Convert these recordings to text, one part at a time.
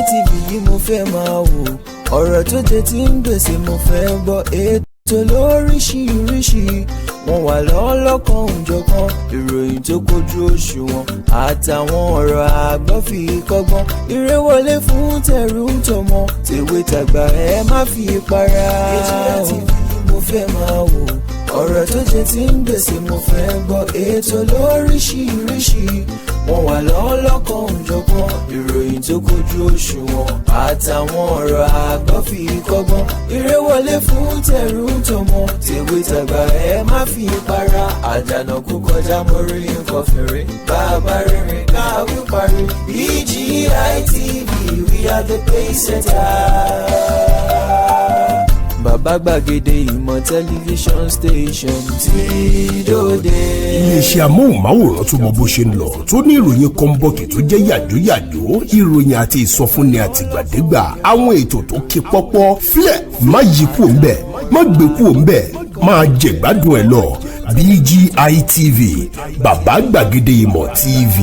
TV yìí mo fẹ́ máa wò, ọ̀rọ̀ tó jẹ ti ń gbèsè mo fẹ́ gbọ́, ètò lóríṣiríṣi wọ́n wà lọ́lọ́kan òjọ̀kan, ìròyìn tó kojú òṣùwọ̀n àtàwọn ọ̀rọ̀ àgbọ́ fi kọ́gbọ́n, eré wọlé fún tẹ̀rù tọmọ tèwe tàgbà ẹ má fi para. Ètò TV mo fẹ́ máa wò, ọ̀rọ̀ tó jẹ ti ń gbèsè mo fẹ́ gbọ́, ètò lóríṣiríṣi wọ́n wà lọ́lọ́kan òjọ̀kan, ìròyìn tó kojú òṣùwọ̀n àtàwọn ọ̀rọ̀ àgbọ́ fi kọ́gbọ́n, eré wọlé fún tẹ̀rù tọmọ tèwe tàgbà ẹ má fi para. Àdànà kú kọjá mórí nǹkan fèrè, bàbá rere káwí parí. BGI TV, we are the pace setters. Bàbá gbàgede ìmọ̀ tẹlifíṣọ̀n station tí dòde. Iléeṣẹ́ amóhùnmáwòrán tó mọ bó ṣe ń lọ, tó ní ìròyìn kọ́ńbọ̀kì tó jẹ́ yàjóyàjó, ìròyìn àti ìsọfúnni àtìgbàdégbà, àwọn ètò tó ké pọ́pọ́ flẹ̀ má yí kúò ń bẹ̀, má gbé kúò ń bẹ̀, máa jẹ̀gbádùn ẹ̀ lọ. BGI TV, bàbá gbàgede ìmọ̀ TV,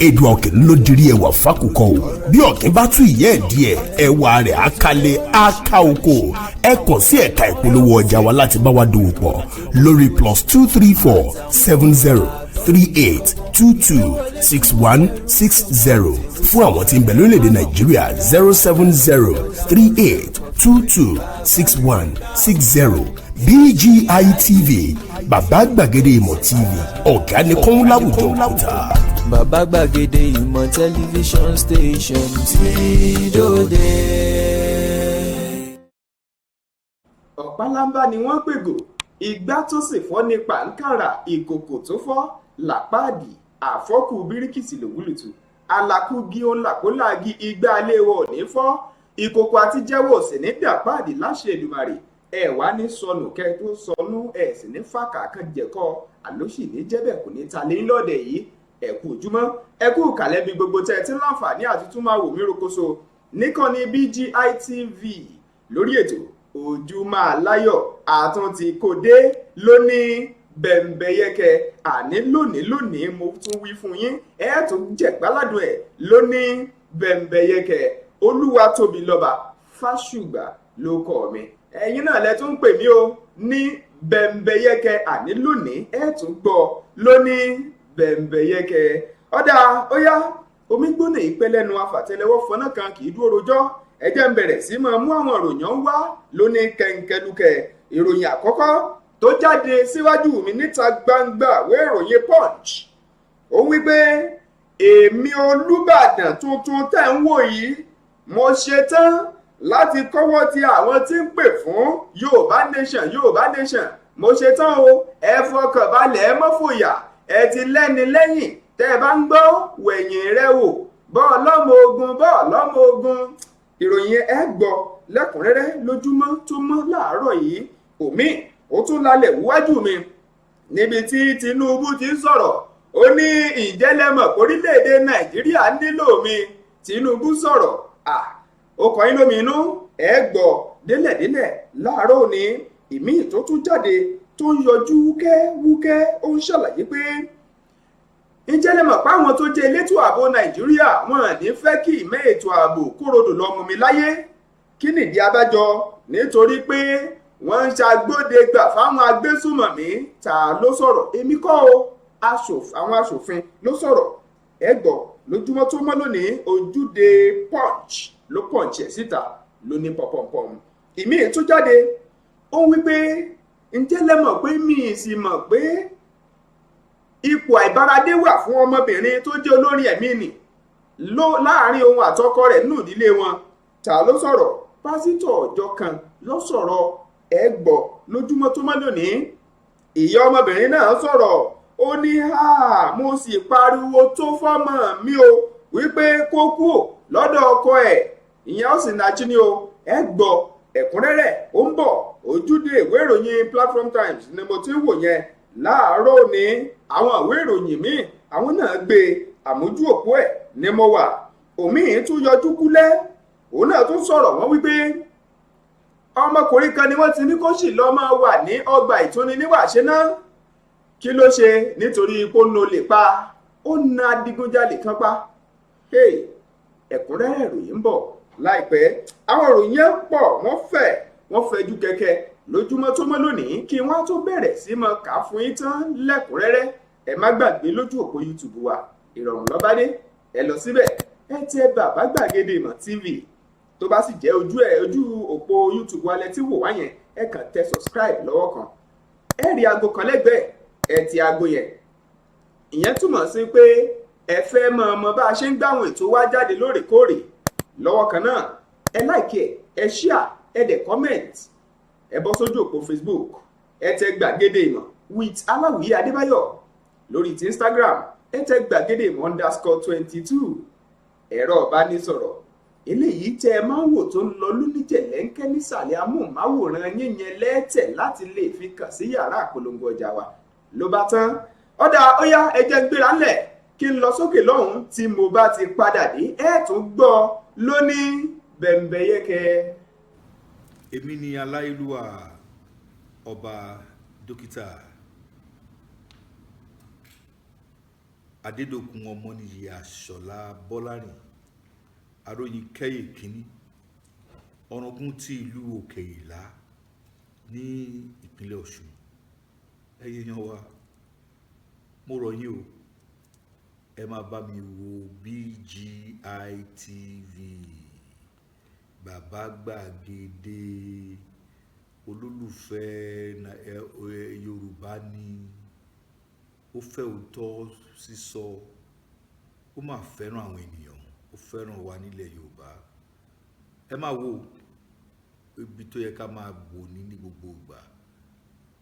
èdè ọ̀kìn ló dirí ẹwà fákòkò o. Bí ọ̀kìn bá tú ìyẹ́ ẹ̀ díẹ̀, ẹwà rẹ̀ á kalẹ̀ á ká oko. Ẹ kàn sí ẹ̀ka ìpolówó ọjà wa láti bá wa dòwò pọ̀ lórí +234 70 38 22 61 60. Fún àwọn tí ń bẹ lórílẹ̀‐èdè Nàìjíríà 070 38 22 61 60. BGI TV, bàbá gbàgede ìmọ̀ TV, ọ̀gá ni kọ́ń láwùjọ òkúta. Bàbá gbàgede ìmọ̀ tẹlifíṣọ̀n station tí dòde. Ọ̀pálámbá ni wọ́n pègò, igbá tó sì fọ́ ní pàǹkàrà, ìkòkò tó fọ́ làpáàdì, àfọ́kù bíríkìtì lògùlùtù, alákùgí òǹlàkólàgí igbá aléwọ̀ ní fọ́, ìkòkò àti jẹ́wọ́ sì ní dàpáàdì láṣẹ Èdùmàrè. Ẹ wá ní sọnù kẹ tó sọnù, ẹ sì ní fàkà kan jẹ̀kọ́, àlóṣì ní jẹ́bẹ̀ kò ní ta lé lọ́dẹ̀ yìí. Ẹ kú ojúmọ́, ẹ kú kàlẹ́ bí gbogbo tẹ́ ẹ ti láǹfààní àti tún máa wò mí rokoṣo níkànnì BGI TV lórí ètò Ojúmọ́ Aláyọ̀ àtúntì kò dé lónìí bẹ̀m̀bẹ̀yẹkẹ. Àní lónìí mo tún wí fún yín, ẹ tún jẹ̀gbáládùn ẹ̀ lónìí bẹ̀m̀bẹ̀yẹkẹ. Olúwatóbilọ́ba Fásùgbà ló kọ́ mi, ẹ̀yin náà lẹ tún ń pè mí o ní bẹ̀m̀bẹ̀yẹkẹ. Àní lónìí ẹ tún gbọ́ lónìí bẹ̀m̀bẹ̀yẹkẹ. Ọ̀dà ó yá, omi gbóná ìpẹ́lẹ́nu afàtẹ́lẹwọ́ fọ́nà kan kì í dúró rojọ́. Ẹ jẹ́ ń bẹ̀rẹ̀ sí máa mú àwọn ìròyìn wá lónìí kẹ̀ǹkẹ̀lùkẹ̀. Ìròyìn àkọ́kọ́ tó jáde síwájú mi níta gbangba ìwé ìròyìn Punch, ó wí pé èmi Olúbàdàn tuntun tẹ̀ ń wò yìí, mo ṣetán láti kọ́wọ́ ti àwọn tí ń pè fún Yorùbá nation. Mo ṣetán o, ẹ fọkàn balẹ̀, ẹ má fòyà, ẹ ti lẹ́ni lẹ́yìn tẹ́ ẹ bá ń gbọ́ wẹ̀yìn rẹ wò, bọ́ọ̀ lọ́mọ ogun. Ìròyìn ẹ gbọ́ lẹ́kùnrẹ́rẹ́ lójúmọ́ tó mọ́ láàárọ̀ yìí. Òmí ó tún lálẹ́ wájú mi níbi tí Tinubu ti ń sọ̀rọ̀. Ó ní ìjẹ́lẹ́mọ̀ orílẹ̀-èdè Nàìjíríà nílò mi. Tinubu sọ̀rọ̀, ó kọ́ yín lómi inú, ẹ gbọ́ délẹ̀délẹ̀ láàárọ̀ òní. Ìmí tó tún jáde tó ń yọjú wúkẹ́ ó ń ṣàlàyé pé ǹjẹ́ lẹ mọ̀ pé àwọn tó jẹ́ elétò ààbò Nàìjíríà wọn ní fẹ́ kí ìmọ̀ ètò ààbò kórodò lọ mú mi láyé. Kí nìdí abájọ? Nítorí pé wọ́n ń ṣàgbọ́dẹ̀gbà fáwọn agbésùmọ̀mí. Ta ló sọ̀rọ̀? Èmi kọ́ o, àwọn aṣòfin ló sọ̀rọ̀. Ẹ gbọ́ lójúmọ́ tó mọ́ lónìí, ojúde Punch ló Punch ẹ̀ síta ló ní pọ̀pọ̀pọ̀m. Ìmí tó jáde ó wí pé ǹjẹ́ lẹ mọ̀ pé mi ì sì mọ̀ pé ipò àìbáradé wà fún ọmọbìnrin tó jẹ́ olórin ẹ̀mí nì láàrin òun àtọkọ rẹ̀ nínú ìdílé wọn. Ta ló sọ̀rọ̀? Pásítọ̀ ọjọ́ kan ló sọ̀rọ̀. Ẹ gbọ́ lójúmọ́ tó mọ́ lónìí. Ìyá ọmọbìnrin náà sọ̀rọ̀, ó ní mo sì pariwo tó fọ́mọ mi o wípé kó kúò lọ́dọ̀ ọkọ ẹ̀, ìyẹn ó sì nàjí ni o. Ẹ gbọ́ ẹ̀kúnrẹ́rẹ́ ó ń bọ̀. Ojúde ìwé ìròyìn Platform Times ni mo ti ń wò yẹn láàárọ̀ ní. Àwọn ìwé ìròyìn míì àwọn náà gbé àmójú òpó ẹ̀ ní mo wà. Òmíì tún yọjú kúlẹ̀, òun náà tún sọ̀rọ̀ wọ́n wípé ọmọkùnrin kan ni wọ́n ti ní kó sì lọ́ọ́ máa wà ní ọgbà ìtúni níwàṣẹ náà. Kí ló ṣe? Nítorí kó ń lè pa, ó na adigunjalè kan pa. ẹ̀kúnrẹ́rẹ́ ìròyìn ń bọ̀ láìpẹ́. àwọn ìròyìn yẹn pọ̀ wọ́n fẹjú kẹ̀kẹ́ lójúmọ́ tó mọ́ lónìí kí wọ́n tó bẹ̀rẹ̀ sí mọ kà fún yín tán lẹ́kùnrẹ́rẹ́. ẹ má gbàgbé lójú òpó YouTube wa ìrọ̀rùn lọ́bádé, ẹ lọ síbẹ̀ ẹ tẹ Bàbá Gbàgede Ìmọ̀ TV. tó bá sì jẹ́ ojú òpó YouTube wa lẹ tí wò wá yẹn, ẹ kàn tẹ subscribe lọ́wọ́ kan, ẹ rí aago kan lẹ́gbẹ̀ẹ́, ẹ ti aago yẹn. ìyẹn túmọ̀ sí pé ẹ fẹ́ mọ bá a ṣe ń gbáwọn ètò wa jáde lóòrèkóòrè. lọ́wọ́ kan náà ẹ like ẹ share ẹ dẹ̀ comment, ẹ bọ́ sójú òpó Facebook ẹ tẹ Gbàgede Ìmọ̀ with Aláwìyé Adébáyọ̀. lórí ti Instagram ẹ tẹ Gbàgede Ìmọ̀ _22. ẹ̀rọ ìbánisọ̀rọ̀ eléyìí tẹ ẹ máa ń wò tó ń lọ lóníjẹ̀lẹ́ńkẹ́ nísàlẹ̀ amóhùnmáwòrán yín yẹn lẹ́tẹ̀ láti lè fi kàn sí yàrá àpolongo ọjà wa. ló bá tán ọ̀dà óyá ẹ jẹ́ gbéra ńlẹ̀ kí n lọ sókè lọ́hùn tí mo bá ti padà dé ẹ tún gbọ́ lónìí bẹ̀m̀bẹ̀yẹkẹ. èmi ni aláìlúwà ọba dókítà adédọ̀kun ọmọnìyí àṣọlá bọ́lárìn aróyin kẹ́yè kínní ọ̀ràngún ti ìlú òkè ìlá ní ìpínlẹ̀ ọ̀ṣun. ẹyẹ yan wa mo rọ̀ yín o, ẹ máa bá mi wo BGI TV, Bàbá Gbàgede, olólùfẹ́ Yorùbá ni, ó fẹ́ òótọ́ sísọ, ó máa fẹ́ràn àwọn ènìyàn, ó fẹ́ràn wa nílẹ̀ Yorùbá. ẹ máa wo ibi tó yẹ ká máa bò ní gbogbo ìgbà,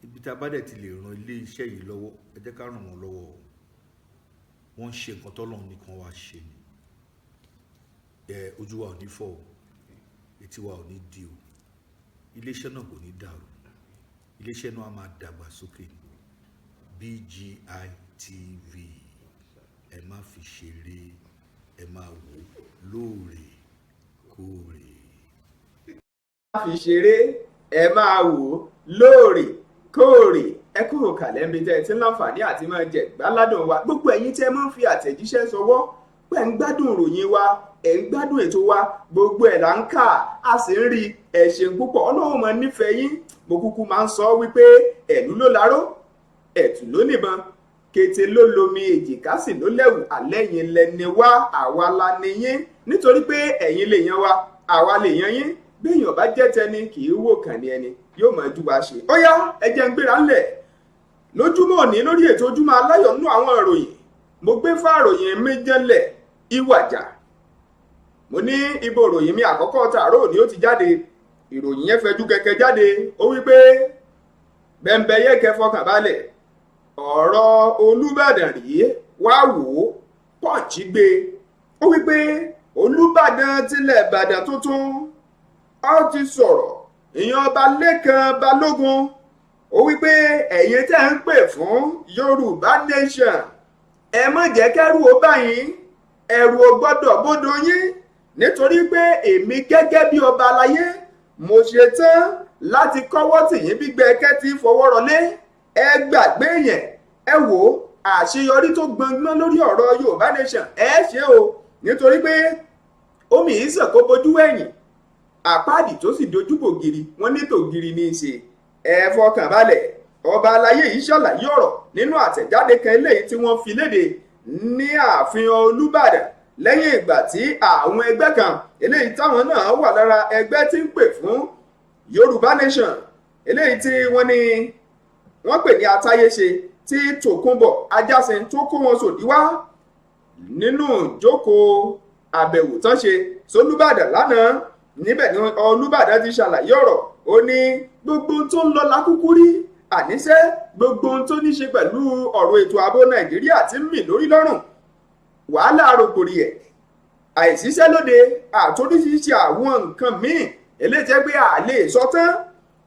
ibi tá a bá dẹ̀ ti lè ran ilé iṣẹ́ yìí lọ́wọ́ ẹ jẹ́ ká ràn wọ́n lọ́wọ́. wọ́n ń ṣe nǹkan tọ́lọ́run nìkan wá ṣe ni. ojú wa ò ní fọ́ o, etí wa ò ní di o, iléeṣẹ́ náà kò ní dàrú, iléeṣẹ́ náà á máa dàgbà sókè. BGI TV, ẹ má fi ṣeré, ẹ máa wò lóòrèkóòrè. fi ṣeré ẹ máa wò lóòrèkóòrè. ẹ kúrò kàlẹ́ níbi tẹ́ ẹ ti ń láǹfààní àti máa jẹ gbáládùn wa. gbogbo ẹ̀yin tẹ́ máa ń fi àtẹ̀jíṣẹ́ sọwọ́ pé ẹ̀ ń gbádùn ìròyìn wa, ẹ̀ ń gbádùn ètò wa, gbogbo ẹ̀ là ń kà á sì ń rí. ẹ ṣeun púpọ̀, Ọlọ́run máa nífẹ̀ẹ́ yín. mo kúkú máa ń sọ wípé ẹ̀lú ló laró, ẹ̀tù ló níbọn, kété ló lomi, èjìká sì ló lẹ́wù. àlẹ́yìn lẹni wá, àwa la ni yín, nítorí pé ẹ̀yin lèèyàn wa, àwa lèèyàn yín. béèyàn bá jẹ́ tẹni kì í wò kàn ní ẹni, yóò máa jú wa ṣe. ó yá ẹ jẹ́ ń gbéra ńlẹ̀ lójúmọ́ òní lórí ètò ojúmọ́ aláyọ̀ nínú àwọn ìròyìn. mo gbé fáàròyìn méjèlẹ̀ ìwàjà. mo ní ibo ìròyìn mi àkọ́kọ́ tààrọ̀ òní ó ti jáde. ìròyìn yẹn fẹjú kẹ̀kẹ́ jáde. ó wí pé bẹ̀m̀bẹ̀yẹkẹ fọkàn balẹ̀, ọ̀rọ̀ Olúbàdàn rèé, wá wò ó. Punch gbé. ó wí pé Olúbàdàn tilẹ̀ Ìbàdàn tuntun ó ti sọ̀rọ̀. ìyẹn ọba Lekan Balogun ó wí pé ẹ̀yin tẹ́ ń pè fún Yorùbá nation, ẹ má jẹ́ kẹ́rù ó bá yín, ẹ̀rù ò gbọ́dọ̀ bódò yín, nítorí pé èmi gẹ́gẹ́ bí ọba aláyé mo ṣe tán láti kọ́wọ́ tì yín gbígbẹ́ kẹ́tì fọwọ́ rọlé. ẹ gbàgbé yẹn, ẹ wò àṣeyọrí tó gbọngbọ́n lórí ọ̀rọ̀ Yorùbá nation ẹ ṣe o, nítorí pé omi yìí sàn kó bojú ẹ̀yìn, àpáàdì tó sì dojúbò giri wọn ní tògiri ní í ṣe. ẹ fọkàn balẹ̀, ọba aláyé yìí ṣàlàyé ọ̀rọ̀ nínú àtẹ̀jáde kan eléyìí tí wọ́n fi léde ní ààfin Olúbàdàn lẹ́yìn ìgbà tí àwọn ẹgbẹ́ kan eléyìí táwọn náà wà lára ẹgbẹ́ tí ń pè fún Yorùbá nation eléyìí tí wọ́n ní wọ́n pè ní atáyéṣe tí Tòkunbọ̀ Ajásin tó kó wọn sòdí wá nínú ìjókòó àbẹ̀wò tán ṣe sólúbàdàn lánàá. níbẹ̀ ni Olúbàdàn ti ṣàlàyé ọ̀rọ̀, ó ní gbogbo ohun tó ń lọ lákúkú rí, àníṣe gbogbo ohun tó ní ṣe pẹ̀lú ọ̀rọ̀ ètò ààbò Nàìjíríà ti ń mì lórí lọ́rùn, wàhálà rògbòdì ẹ̀, àìsíṣẹ́ lóde, àtòríṣiríṣi àwọn nǹkan míì eléyìí jẹ́ pé a lè sọ tán,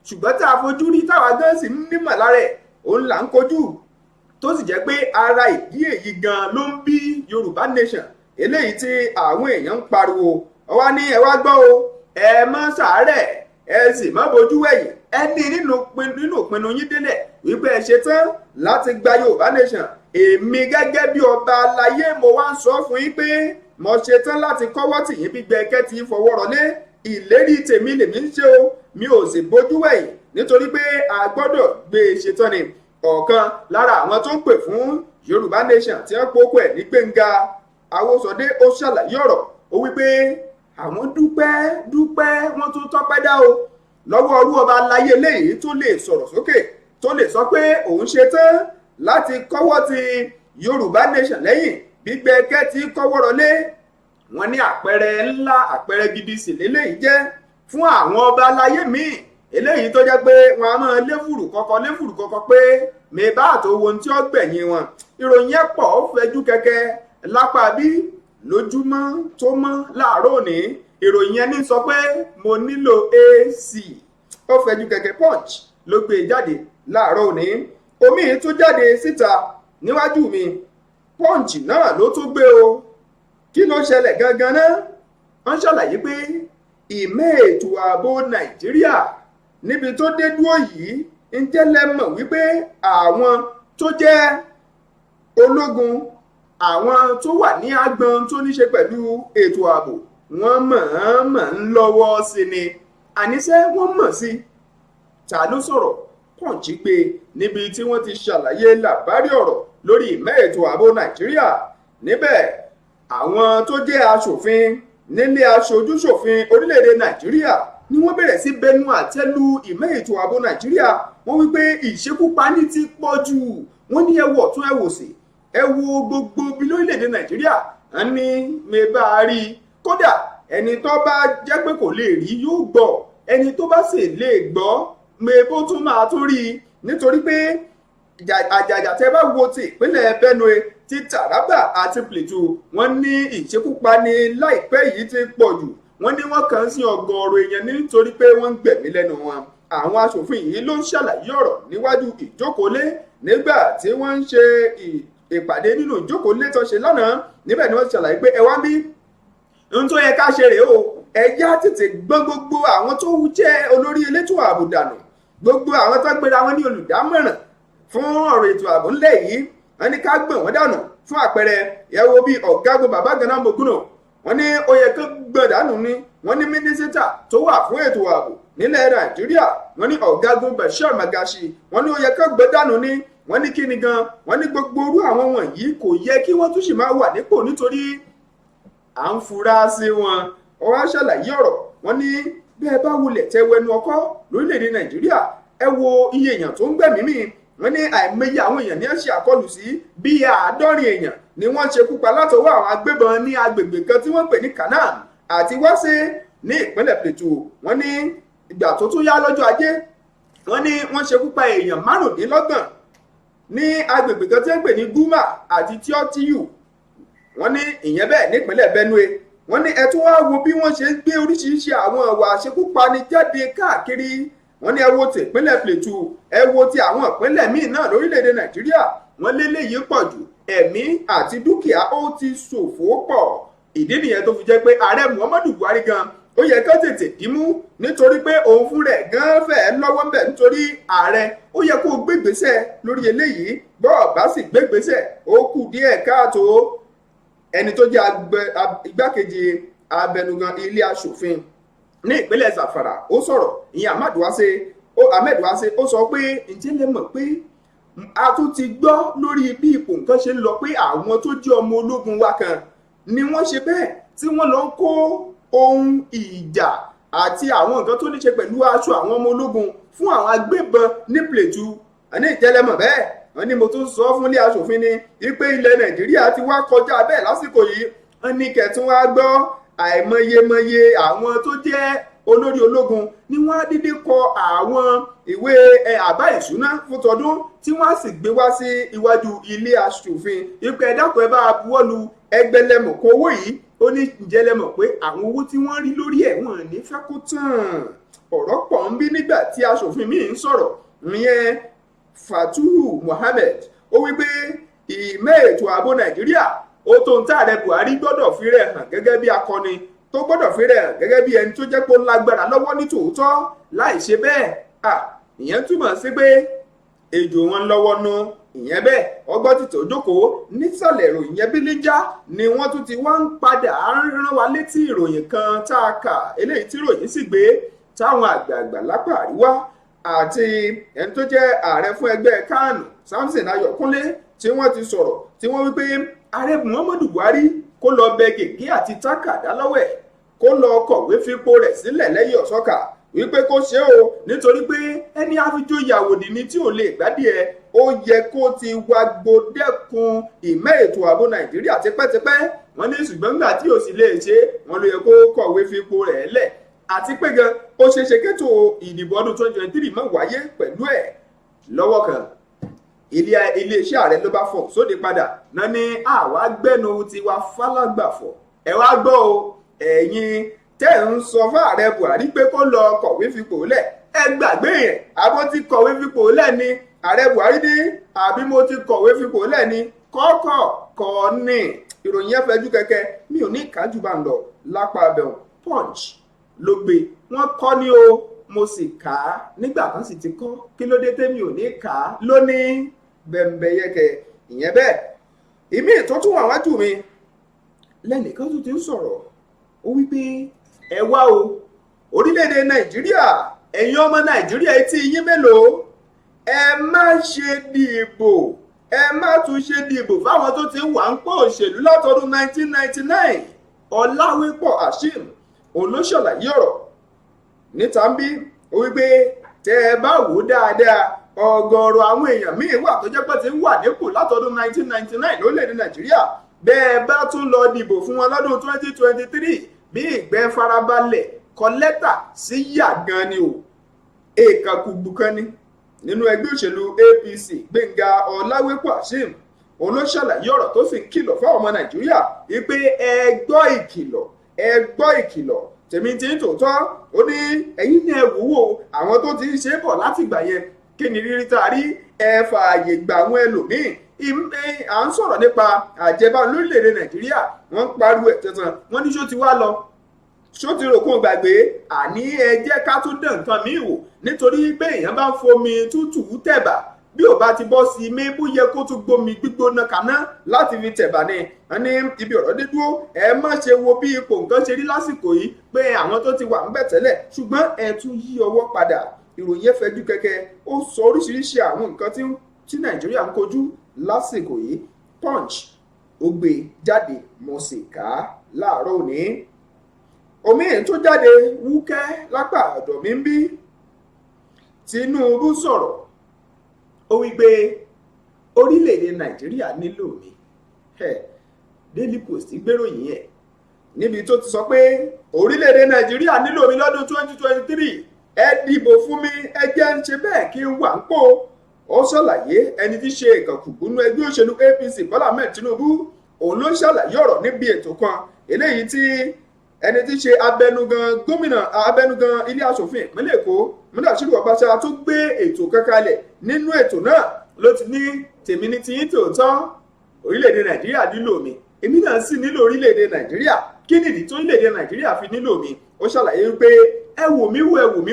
ṣùgbọ́n tá a fojú rí táwa gan sì ń nímọ̀ lára ẹ̀, òun là ń kojú, tó sì jẹ́ pé ara ìdí èyí gan ló ń bí Yorùbá nation eléyìí tí àwọn èèyàn ń pariwo. ọwá ní ẹ wá gbọ́ o, ẹ má ṣàárẹ̀, ẹ sì má bojú wẹ̀yìn, ẹ ní nínú ìpinnu yín délẹ̀ wípé ẹ ṣe tán láti gba Yorùbá nation. èmi gẹ́gẹ́ bí ọba aláyé mo wá ń sọ fún yín pé mo ṣetán láti kọ́wọ́ tì yín gbígbẹ kẹ́tì fọwọ́ rọlé ìlérí tèmi lèmi ń ṣe o mi ò sì bójú wẹ̀yìn nítorí pé a gbọ́dọ̀ gbé e ṣetán ni. ọ̀kan lára àwọn tó ń pè fún Yorùbá Nation tí wọ́n pòkò ẹ̀ ní Gbénga Awósọdé ó ṣàlàyé ọ̀rọ̀ ó wípé àwọn dúpẹ́ wọ́n tún tọ́pẹ́ dá o lọ́wọ́ ọrú ọba aláyé léyìí tó lè sọ̀rọ̀ sókè tó lè sọ pé òun ṣetán láti kọ́wọ́ ti Yorùbá Nation lẹ́yìn gbígbẹ kẹ́tì kọ́wọ́ rọlé. wọ́n ní àpẹẹrẹ ńlá àpẹẹrẹ gidi sì lélẹ́yìí jẹ́ fún àwọn ọba aláyé míì eléyìí tó jẹ́ pé wọ́n á máa léfùrù kọ́kọ́ pé mẹ́bà àti owó tí ó gbẹ̀yìn wọn. ìròyìn ẹ̀ pọ̀ ó fẹjú kẹ̀kẹ́ lápá bí lójúmọ́ tó mọ́ láàárọ̀ òní ìròyìn ẹni sọ pé mo nílò AC ó fẹjú kẹ̀kẹ́ Punch ló gbé jáde láàárọ̀ òní. omi tó jáde síta níwájú mi Punch náà ló tún gbé o. kí ló ṣẹlẹ̀ gangan náà? wọ́n ṣàlàyé pé ìmọ̀ ètò ààbò Nàìjíríà níbi tó dé dúró yìí ń jẹ́lẹ̀ mọ̀ wípé àwọn tó jẹ́ ológun àwọn tó wà ní agbọn tó ní ṣe pẹ̀lú ètò ààbò wọ́n mọ̀ ń lọ́wọ́ sí ni àníṣe wọ́n mọ̀ sí. ta ló sọ̀rọ̀? Punch pé níbi tí wọ́n ti ṣàlàyé làbárí ọ̀rọ̀ lórí ìmọ̀ ètò ààbò Nàìjíríà. níbẹ̀ àwọn tó jẹ́ aṣòfin nílé aṣojúṣòfin orílẹ̀-èdè Nàìjíríà ni wọ́n bẹ̀rẹ̀ sí bẹnu àtẹ́lu ìmọ̀ ètò ààbò Nàìjíríà. wọ́n wí pé ìṣekúpani ti pọ̀ jù. wọ́n ní ẹ wò ọ̀tún ẹ wò sí ẹ wo gbogbo bí lórílẹ̀‐èdè Nàìjíríà wọ́n ní mẹ́bà rí i. kódà ẹni tó bá jẹ́ pé kò lè rí yóò gbọ́ ẹni tó bá sì lè gbọ́ mẹ́bó tún máa tún rí i. nítorí pé àjàjà tẹ́ bá wo ti ìpínlẹ̀ Benue ti Taraba àti Plateau wọ́n ní ìṣekúpani láìpẹ́ yìí ti pọ̀ jù. wọ́n ní wọ́n kàn sí ọgọ́rùn èèyàn nítorí pé wọ́n ń gbẹ̀mí lẹ́nu wọn. àwọn aṣòfin yìí ló ń ṣàlàyé ọ̀rọ̀ níwájú ìjókòólé nígbà tí wọ́n ń ṣe ìpàdé nínú ìjókòólé tó ṣe lánàá. níbẹ̀ ni wọ́n ṣàlàyé pé ẹ wá ń bí ohun tó yẹ ká ṣe rèé o ẹ já tètè gbọ́n gbogbo àwọn tó jẹ́ olórí elétò ààbò dànù gbogbo àwọn tó gbéra wọn ní olùdámọ̀ràn fún ọ̀rọ̀ ètò ààbò ńlẹ̀ yìí wọ́n ní ká gbọ̀n wọ́n dànù. fún àpẹẹrẹ ẹ wo bí ọ̀gágun Babagana Moguno wọ́n ní ó yẹ kó gbọ̀n dànù ni. wọ́n ní mínísítà tó wà fún ètò ààbò nílẹ̀ Nàìjíríà wọ́n ní ọ̀gágun Bashir Magashi wọ́n ní ó yẹ kó gbọ̀n dànù ni. wọ́n ní kíni gan wọ́n ní gbogbo orú àwọn wọ̀nyí kò yẹ kí wọ́n tún sì máa wà nípò nítorí à ń fura sí wọn. ó wá ṣàlàyé ọ̀rọ̀ wọ́n ní bẹ́ẹ̀ bá wulẹ̀ tẹ wẹnu ọkọ́ lórílẹ̀‐èdè Nàìjíríà ẹ wo iye èèyàn tó ń gbẹ̀mí mì. wọ́n ní àìmọye àwọn èèyàn ní ṣe àkọlù sí bíi 50 èèyàn ni wọ́n ṣekú pa látọwọ́ àwọn agbébọn ní agbègbè kan tí wọ́n pè ní Canal àti Wase ní ìpínlẹ̀ Plateau. wọ́n ní ìgbà tó tún yá lọ́jọ́ Ajé wọ́n ní wọ́n ṣekú pa èèyàn 25 ní agbègbè kan tí wọ́n pè ní Guma àti Tiotiyu. wọ́n ní ìyẹn bẹ́ẹ̀ nípínlẹ̀ Benue. wọ́n ní ẹ tún wá wo bí wọ́n ṣe ń gbé oríṣiríṣi àwọn ìwà àṣekúpani jáde káàkiri. wọ́n ní ẹ wo ti ìpínlẹ̀ Plateau ẹ wo ti àwọn ìpínlẹ̀ míì náà lórílẹ̀‐èdè Nàìjíríà. wọ́n léléyìí pọ̀ jù ẹ̀mí àti dúkìá ó ti ṣòfò pọ̀. ìdí nìyẹn tó fi jẹ́ pé ààrẹ Muhammadu Buhari gan ó yẹ kó tètè dímú nítorí pé òun fún rẹ̀ gan fẹ́ẹ́ lọ́wọ́ ń bẹ̀ nítorí ààrẹ ó yẹ kó gbégbèsè lórí eléyìí bọ́ọ̀ bá sì gbégbèsè ó kù díẹ̀ káàtó. ẹni tó jẹ́ igbákejì abẹnugan ilé aṣòfin ní ìpínlẹ̀ Zamfara ó sọ̀rọ̀ ìyẹn Ahmed Wase ó sọ pé ǹjẹ́ lè mọ̀ pé a tún ti gbọ́ lórí bí ipò nǹkan ṣe ń lọ pé àwọn tó jẹ́ ọmọ ológun wa kan ni wọ́n ṣe bẹ́ẹ̀ tí wọ́n lọ ń kó ohun ìjà àti àwọn nǹkan tó ní ṣe pẹ̀lú aṣọ àwọn ọmọ ológun fún àwọn agbébọn ní Plateau. àní ìjẹ́lẹ̀mọ̀ bẹ́ẹ̀ wọ́n ní mo tún sọ fún ilé aṣòfin ni wípé ilẹ̀ Nàìjíríà ti wá kọjá bẹ́ẹ̀ lásìkò yìí. wọ́n ní kẹ̀tún wá gbọ́ àìmọye àwọn tó jẹ́ olórí ológun ni wọ́n á dídí kọ àwọn ìwé àbá ìṣúná fún tọdún tí wọ́n á sì gbé wá sí iwájú ilé aṣòfin wípé ẹ dákun ẹ bá buwọ́lu ẹgbẹ̀lẹ́mọ̀kọ owó yìí. ó ní ǹjẹ́ lẹ mọ̀ pé àwọn owó tí wọ́n rí lórí ẹ̀ wọ́n ní fẹ́ kó tán. ọ̀rọ̀ pọ̀ ń bí nígbà tí aṣòfin míì ń sọ̀rọ̀ ìyẹn Fatuhu Mohammed ó wí pé ìmọ̀ ètò ààbò Nàìjíríà ó tó ń tá ààrẹ Buhari gbọ́dọ̀ fi rẹ̀ hàn gẹ́gẹ́ bí akọni tó gbọ́dọ̀ fi rẹ̀ hàn gẹ́gẹ́ bí ẹni tó jẹ́ pé ó lágbára lọ́wọ́ ní tòótọ́ láì ṣe bẹ́ẹ̀ ìyẹn túmọ̀ sí pé ejò wọn lọ́wọ́ nú ìyẹn bẹ́ẹ̀ ọgbọ́n ti tó jókòó nísàlẹ̀ ìròyìn yẹn bílíjà ni wọ́n tún ti wá ń padà rán wa létí ìròyìn kan tá a kà eléyìí tí ìròyìn sì gbé táwọn àgbààgbà lápá àríwá àti ẹni tó jẹ́ ààrẹ fún ẹgbẹ́ kánù Samson Ayọ̀kúnlé tí wọ́n ti sọ̀rọ̀ tí wọ́n wípé ààrẹ Muhammadu Buhari kó lọ bẹ gègé àti tákàdá lọ́wọ́ ẹ̀ kó lọ kọ̀wé fipò rẹ̀ sílẹ̀ lẹ́yìn ọ̀sọ́kà wípé kó ṣe o nítorí pé ẹni àfijóyè àwòdì ni tí ò lè gbádìí ẹ ó yẹ kó ti wá gbódẹ́kun ìmẹ́ ètò ààbò Nàìjíríà tipẹ́tipẹ́ wọ́n ní ṣùgbọ́n nígbà tí ò sì lè ṣe wọ́n ló yẹ kó kọ̀wé fipò rẹ̀ lẹ̀ àti pé gan ó ṣeéṣe kétò ìdìbò ọdún 2023 máa wáyé pẹ̀lú ẹ̀ lọ́wọ́ kan iléeṣẹ́ ààrẹ ló bá fọ̀ sóde padà náà ní àwa gbẹ́nu tiwa fálágbàfọ̀ ẹ wá gbọ́ o ẹ̀yin tẹ́ ń sọ fún ààrẹ Buhari pé kó lọ kọ̀wé fipò lẹ̀ ẹ gbàgbé yẹn àbó ti kọ̀wé fipò lẹ̀ ni ààrẹ Buhari ní àbí mo ti kọ̀wé fipò lẹ̀ ni kọ́kọ́ kọ́ ní ìròyìn yẹn fẹjú kẹ̀kẹ́ mi ò ní ìkájú bá ń lọ lápá abẹ́hùn Punch ló gbé wọ́n kọ́ ní o mo sì kà á nígbà kan sì ti kọ́ kí ló dé tẹ́mi ò ní kà á lónìí bẹ̀m̀bẹ̀yẹkẹ̀ ìyẹn bẹ́ẹ̀ ìmí tó tún wà wájú mi lẹ́nìkan tó ti ń sọ̀rọ̀ ó wípé ẹ wá o orílẹ̀-èdè Nàìjíríà ẹ̀yin ọmọ Nàìjíríà etí yín mélòó ẹ má ṣe dìbò ẹ má tún ṣe dìbò fáwọn tó ti wà ń pọ̀ òṣèlú látọdún 1999 Ọláwépọ̀ Ashim òun ló ṣàlàyé ọ̀rọ̀ níta ń bí ó wípé tẹ́ ẹ bá wò dáadáa ọ̀gọ̀ọ̀rọ̀ àwọn èèyàn míín wà tó jẹ́ pé ti ń wà nípò látọdún 1999 lórílẹ̀‐èdè Nàìjíríà bẹ́ẹ̀ bá tún lọ dìbò fún wọn lọ́dún 2023 bí ìgbẹ́ farabalẹ̀ kọ lẹ́tà sí yà gan ni o èèkàn kùgbù kan ni nínú ẹgbẹ́ òṣèlú APC Gbẹ́ngà Ọláwépọ̀ Ashim òun ló ṣàlàyé ọ̀rọ̀ tó sì ń kìlọ̀ fáwọn ọmọ Nàìjíríà wípé ẹ gbọ́ ìkìlọ̀ tèmi ti ń tòótọ́ ó ní ẹ̀yin ní ẹ wò àwọn tó ti ń ṣe bọ̀ látìgbà yẹn kí ni rírí tá a rí ẹ fààyè gbà àwọn ẹlòmíín à ń sọ̀rọ̀ nípa àjẹbánu lórílẹ̀‐èdè Nàìjíríà wọ́n ń pariwo ẹ̀ tẹ̀tàn wọ́n ní ṣó ti wá lọ ṣó ti rò kún gbàgbé àní ẹ jẹ́ ká tún dán nǹkan míì wò nítorí pé èèyàn bá ń fomi tútù tẹ̀bà bí ò bá ti bọ́ sí i mi bó yẹ kó tún gbomi gbígbóná kaná láti fi tẹ̀bà ni wọ́n ní ibi ọ̀rọ̀ dé dúró ẹ má ṣe wo bí ipò nǹkan ṣe rí lásìkò yìí pé àwọn tó ti wà ń bẹ̀ tẹ́lẹ̀ ṣùgbọ́n ẹ tún yí ọwọ́ padà ìròyìn ẹ̀ fẹjú kẹ̀kẹ́ ó sọ oríṣiríṣi àwọn nǹkan tí Nàìjíríà ń kojú lásìkò yìí Punch ó gbé jáde mo sì kà á láàárọ̀ òní omi tó jáde wúkẹ́ lápá ọ̀dọ̀ mi ń bí Tinubu sọ̀rọ̀ ó wí pé orílẹ̀-èdè Nàìjíríà nílò mi Daily Post gbéròyìn ẹ̀ níbi tó ti sọ pé orílẹ̀-èdè Nàìjíríà nílò mi lọ́dún 2023 ẹ dìbò fún mi ẹ jẹ́ ń ṣe bẹ́ẹ̀ kí n wà ń pò ó ṣàlàyé ẹni tí ṣe ìkànkùgbù nínú ẹgbẹ́ òṣèlú APC Bọ́lá Ahmed Tinubu òun ló ṣàlàyé ọ̀rọ̀ níbi ètò kan eléyìí tí ẹni tí ṣe abẹnugan ilé aṣòfin ìpínlẹ̀ Èkó Mudashiru Ọbaṣá tó gbé ètò kankanlẹ̀ nínú ètò náà ló ti ní tèmi ní tiyín tòótọ́ orílẹ̀-èdè Nàìjíríà nílò mi èmi náà sì nílò orílẹ̀-èdè Nàìjíríà kí nìdí tó orílẹ̀-èdè Nàìjíríà fi nílò mi ó ṣàlàyé pé ẹ wò mí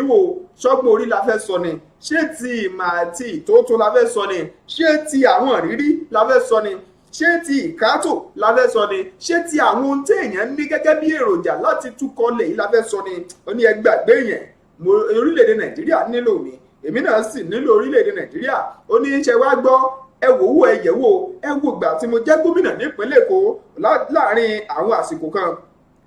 wò ṣọ́gbọ́n orí la fẹ́ sọ ni ṣé ti ìmọ̀ àti ìtótó la fẹ́ sọ ni ṣé ti àwọn ìrírí la fẹ́ sọ ni ṣé ti ìkátò la fẹ́ sọ ni ṣé ti àwọn ohun tí èèyàn ní gẹ́gẹ́ bí èròjà láti túkọ̀ lẹ̀ yìí la fẹ́ sọ ni ó ní ẹ gbàgbé yẹn orílẹ̀-èdè Nàìjíríà nílò mi èmi náà sì nílò orílẹ̀-èdè Nàìjíríà ó ní ṣe wá gbọ́ ẹ wò ẹ yẹ̀ wò ẹ wò gbà tí mo jẹ́ gómìnà nípínlẹ̀ Èkó láàrin àwọn àsìkò kan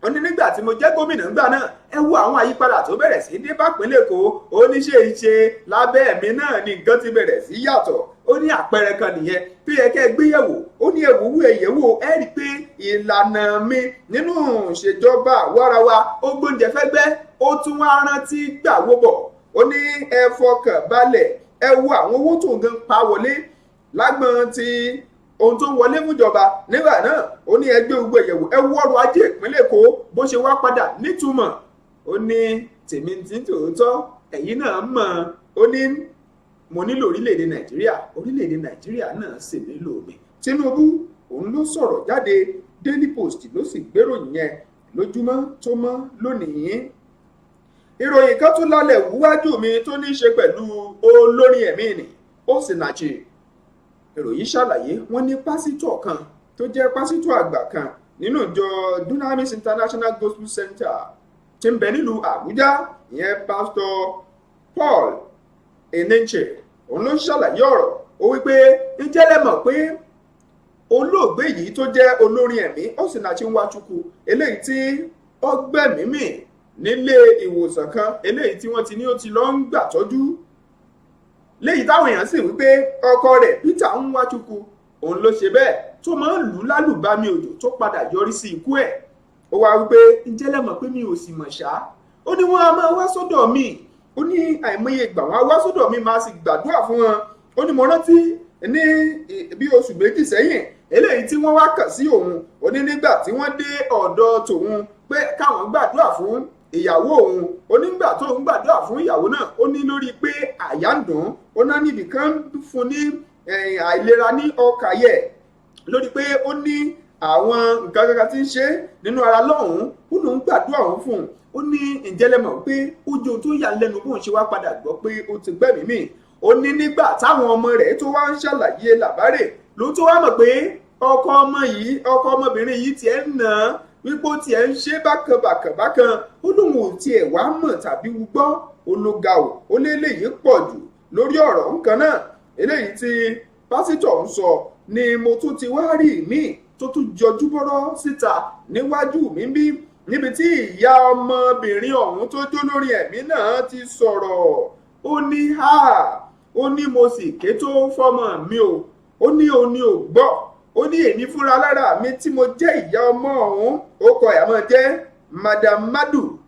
ó ní nígbà tí mo jẹ́ gómìnà ńgbà náà ẹ wo àwọn àyípadà tó bẹ̀rẹ̀ sí dé bá ìpínlẹ̀ Èkó ó ní ṣe lábẹ́ mi náà ni nǹkan ti bẹ̀rẹ̀ sí yàtọ̀ ó ní àpẹẹrẹ kan nìyẹn tó yẹ kẹ́ ẹ gbéyẹ̀wò ó ní ẹ̀wòwú ẹ̀yẹ̀wò ẹ rí i pé ìlànà mi nínú ìṣèjọba àwarawa ó gbóúnjẹ fẹ́gbẹ́ ó tún wá rántí gbàwó bọ̀ ó ní ẹ fọkàn balẹ̀ ẹ wo àwọn owó tó ń gan pa wọlé lágbọn ti ohun tó ń wọlé fúnjọba nígbà náà ó ní ẹgbẹ́ gbogbo ìyẹ̀wò ẹ wọ́ ọrọ̀ ajé ìpínlẹ̀ Èkó bó ṣe wá padà nítumọ̀ ó ní tèmi ti ń tòótọ́ ẹ̀yin náà mọ̀ ó ní mo nílò orílẹ̀-èdè Nàìjíríà náà sì nílò mi Tinubu òun ló sọ̀rọ̀ jáde Daily Post ló sì gbéròyìn yẹn lójúmọ́ tó mọ́ lónìí ìròyìn kan tún lálẹ́ wúwájú mi tó ní í ṣe pẹ̀lú olórin ẹ̀mí ni Osinachi ìròyìn ṣàlàyé wọ́n ní pásítọ̀ kan tó jẹ́ pásítọ̀ àgbà kan nínú ìjọ Dunamis International Gospel Center tí ń bẹ nílùú Àbújá, ìyẹn pásítọ̀ Paul Eneche, òun ló ṣàlàyé ọ̀rọ̀. Ó wípé ǹjẹ́ lẹ mọ̀ pé olóògbé yìí tó jẹ́ olórin ẹ̀mí Osinachi Nwachukwu eléyìí tí ó gbẹ̀mí mì nílé ìwòsàn kan eléyìí tí wọ́n ti ní ó ti lọ ń gbà tọ́jú, léyìí táwọn èèyàn sì wípé ọkọ rẹ̀ Peter Nwachukwu òun ló ṣe bẹ́ẹ̀ tó máa ń lù ú lálùbami òjò tó padà yọrí sí ikú ẹ̀. Ó wá wípé ǹjẹ́ lẹ mọ̀ pé mi ò sì mọ̀ ṣá, ó ní wọ́n á máa wá sọ́dọ̀ mi, ó ní àìmọye ìgbà wọn á wá sọ́dọ̀ mi máa sì gbàdúrà fún wọn. Ó ní mo rántí ní bí oṣù méjì sẹ́yìn eléyìí tí wọ́n wá kàn sí òun, ó ní nígbà tí wọ́n dé ọ̀dọ̀ tòun pé káwọn gbàdúrà fún ìyàwó òun, ó nígbà tó ń gbàdúrà fún ìyàwó náà, ó ní lórí pé àyà ń dùn, ó náà níbi kan fún ní àìlera ní ọkàyẹ, lórí pé ó ní àwọn nǹkan kankan tí ń ṣe nínú ara lọ́hùn-ún, ó lòún gbàdúrà òun fún un. Ó ní ǹjẹ́ lẹ mọ̀ pé ó jẹ́ ohun tó yà lẹ́nu bóun ṣe wá padà gbọ́ pé ó ti gbẹ̀mí mì. Ó ní nígbà táwọn ọmọ rẹ̀ tó wá ń ṣàlàyé làbárè ló tó wá mọ̀ pé ọkọ ọmọbìnrin yìí tiẹ̀ ń nà án, wípé ó tiẹ̀ ń ṣe bákan. Ó lóun ò tiẹ̀ wá mọ̀ tàbí gbọ́, ológa ó léléyìí pọ̀ jù lórí ọ̀rọ̀ nǹkan náà eléyìí tí pásítọ̀ ń sọ ni mo tún ti wá rí míì tó tún jọjú bọ́rọ́ síta níwájú mi bí, níbi tí ìyá ọmọbìnrin ọ̀hún tó jó lórí ẹ̀mí náà ti sọ̀rọ̀. Ó ní ó ní mo sì ké tó fọ́mọ mi o, ó ní òun ni ò gbọ́, ó ní èmi fúnra lára mi tí mo jẹ́ ìyá ọmọ ọ̀hún, ó kọ ìyàmọ́ jẹ́ Madam Madu.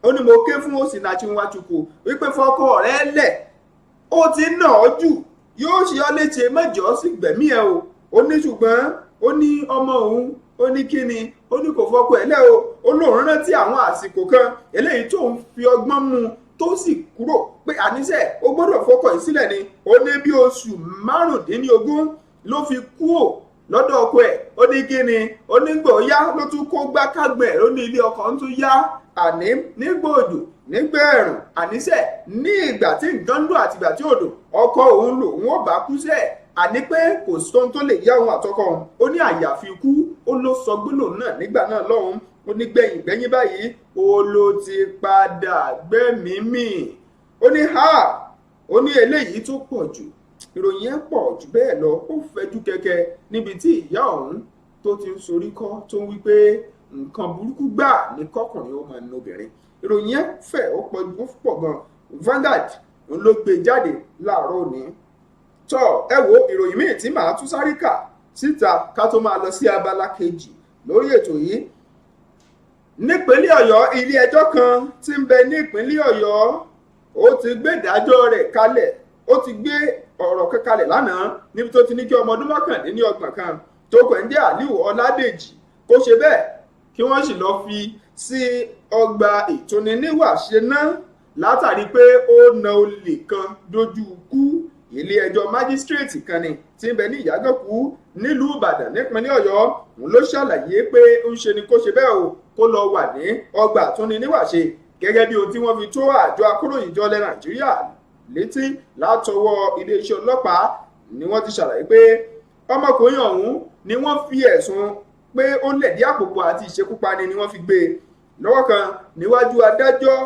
Ó ní mo ké fún Osinachi Nwachukwu wípé fọkọ rẹ̀ lẹ̀, ó ti nà ọ́ jù, yóò ṣe ọ́ léṣe mẹ́jọ sí gbẹ̀mí ẹ̀ o. Ó ní ṣùgbọ́n ó ní ọmọ òun, ó ní kíni, ó ní kò fọkọ ẹ̀ lẹ́ o. Ó lóun rántí àwọn àsìkò kan eléyìí tó ń fi ọgbọ́n mú tó sì kúrò pé àníṣe ó gbọ́dọ̀ fọkọ yìí sílẹ̀ ni. Ó ní bí oṣù 15 ló fi kúò lọ́dọ̀ ọkọ ẹ̀. Ó ní kíni, ó ní gbò yá ló tún kó gbákágbẹ̀, ó ní ilé ọkọ ń tún yá, àní nígbà òjò nígbà ẹ̀rùn, àníṣe ní ìgbà tí nǹkan dùn àti ìgbà tí ò dùn, ọkọ òun lòun ò bá kú sẹ́ẹ̀, àní pé kò sóhun tó lè yá òun àtọkọ òun. Ó ní àyàfi ikú, ó ló sọ gbólóhùn náà nígbà náà lọ́hùn. Ó ní gbẹ̀yìn báyìí ó ló ti padà gbẹ̀mí mì. Ó ní ó ní eléyìí tó pọ̀ jù, ìròyìn ẹ̀ pọ̀ jù bẹ́ẹ̀ lọ, ó fẹjú kẹ̀kẹ́ níbi tí ìyá ọ̀hún tó ti ń sorí kọ́ tó ń wí pé nǹkan burúkú gbà ní kọkùnrin ó máa ń obìnrin. Ìròyìn ẹ̀ fẹ̀ ó pọ̀ gan. Vanguard ló gbé jáde láàárọ̀ òní. Tọ́ ẹ wo ìròyìn míì tí màá tún sáré kà síta ká tó máa lọ sí abala kejì lórí ètò yìí. Nípínlẹ̀ Ọ̀yọ́, ilé ẹjọ́ kan tí ń bẹ ní ìpínlẹ̀ Ọ̀yọ́ ó ti gbé ìdájọ́ rẹ̀ kalẹ̀, ó ti gbé ọ̀rọ̀ kan kalẹ̀ lánàá níbi tó ti ní kí ọmọ ọdún 29 kan tó pẹ̀ ń jẹ́ Aliu Ọládèjì kó ṣe bẹ́ẹ̀ kí wọ́n sì lọ́ọ́ fi sí ọgbà ìtúniníwàṣe náà látàrí pé ó na olè kan dojú kú. Ilé ẹjọ́ májísírèètì kan ni tí ń bẹ ní Ìyágànkù nílùú Ìbàdàn nípínlẹ̀ Ọ̀yọ́, òun ló ṣàlàyé pé ń ṣe ni kó ṣe bẹ́ẹ̀ o, kó lọ wà ní ọgbà ìtúniníwàṣe gẹ́gẹ́ bí ohun tí wọ́n fi tó àjọ akóròyìnjọ ilẹ̀ Nàìjíríà létí látọwọ́ iléeṣẹ́ ọlọ́pàá ni wọ́n ti ṣàlàyé pé ọmọkùnrin ọ̀hún ni wọ́n fi ẹ̀sùn pé ó lẹ̀dí àpòpọ̀ àti ìṣekúpani ni wọ́n fi gbé e lọ́wọ́ kan níwájú adájọ́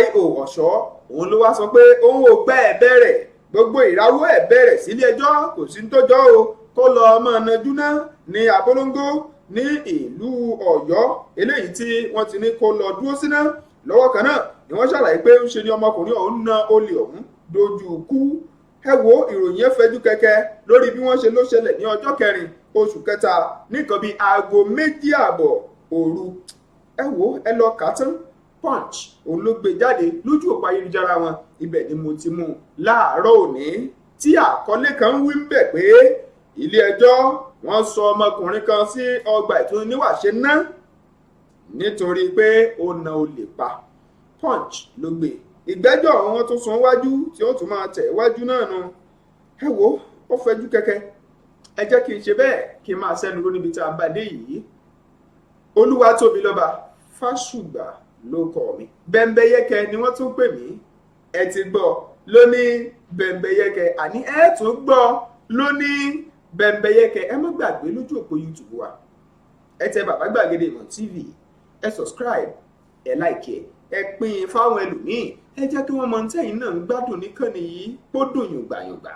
I.O. Ọ̀ṣọ́. Òun ló wá sọ pé òun ò gbẹ́ ẹ̀ bẹ̀rẹ̀, gbogbo ìrawọ́ ẹ̀ bẹ̀rẹ̀ sílé ẹjọ́ kò sí ní tó jọ o, kó lọ ọmọ nájú náà ní Abolongo ní ìlú Ọ̀yọ́ eléyìí tí wọ́n ti ní kó lọ dúró síná. Lọ́wọ́ kan náà ni wọ́n ṣàlàyé pé ń ṣe ni ọmọkùnrin ọ̀hún na olè ọ̀hún dojú kú. Ẹ wo ìròyìn ẹ fẹjú kẹ̀kẹ́ lórí bí wọ́n ṣe ló ṣẹlẹ̀ ní ọjọ́ 4 oṣù kẹta nìkan bíi aago 2:30 òru. Ẹ wo ẹ lọ kà tán. Punch òun ló gbé jáde lójú òpó ayélujára wọn, ibẹ̀ ni mo ti mú un láàárọ̀ òní tí àkọlé kan wí ń bẹ̀ pé ilé ẹjọ́ wọ́n sọ ọmọkùnrin kan sí ọgbà ìtúniníwàṣe náà nítorí pé ó na olè pa. Punch ló gbé. Ìgbẹ́jọ́ wọn tó sún wájú tí ó tún máa tẹ̀ wájú náà nu. Ẹ wo ó fẹjú kẹ̀kẹ́, ẹ jẹ́ kí n ṣe bẹ́ẹ̀ kí n máa sẹ́nu ló níbi tá a bá dé yìí. Olúwatóbilọ́ba Fásùgbà ló kọ mi. Bẹ́ńbẹ́yẹ́kẹ́ ni wọ́n tún pè mí. Ẹ ti gbọ́ lóní bẹ́ńbẹ́yẹ́kẹ́, àní ẹ tún gbọ́ ló ní bẹ́ńbẹ́yẹ́kẹ́. ẹ má gbàgbé lójú òpó YouTube wa ẹ tẹ Bàbá Gbàgede Ìmọ̀ TV, ẹ subscribe, ẹ like ẹ pín fáwọn ẹlòmíì, ẹ jẹ́ kí wọ́n mọ tẹ́yìn náà ń gbádùn níkànnì yìí kó dùn yùngbàyùngbà.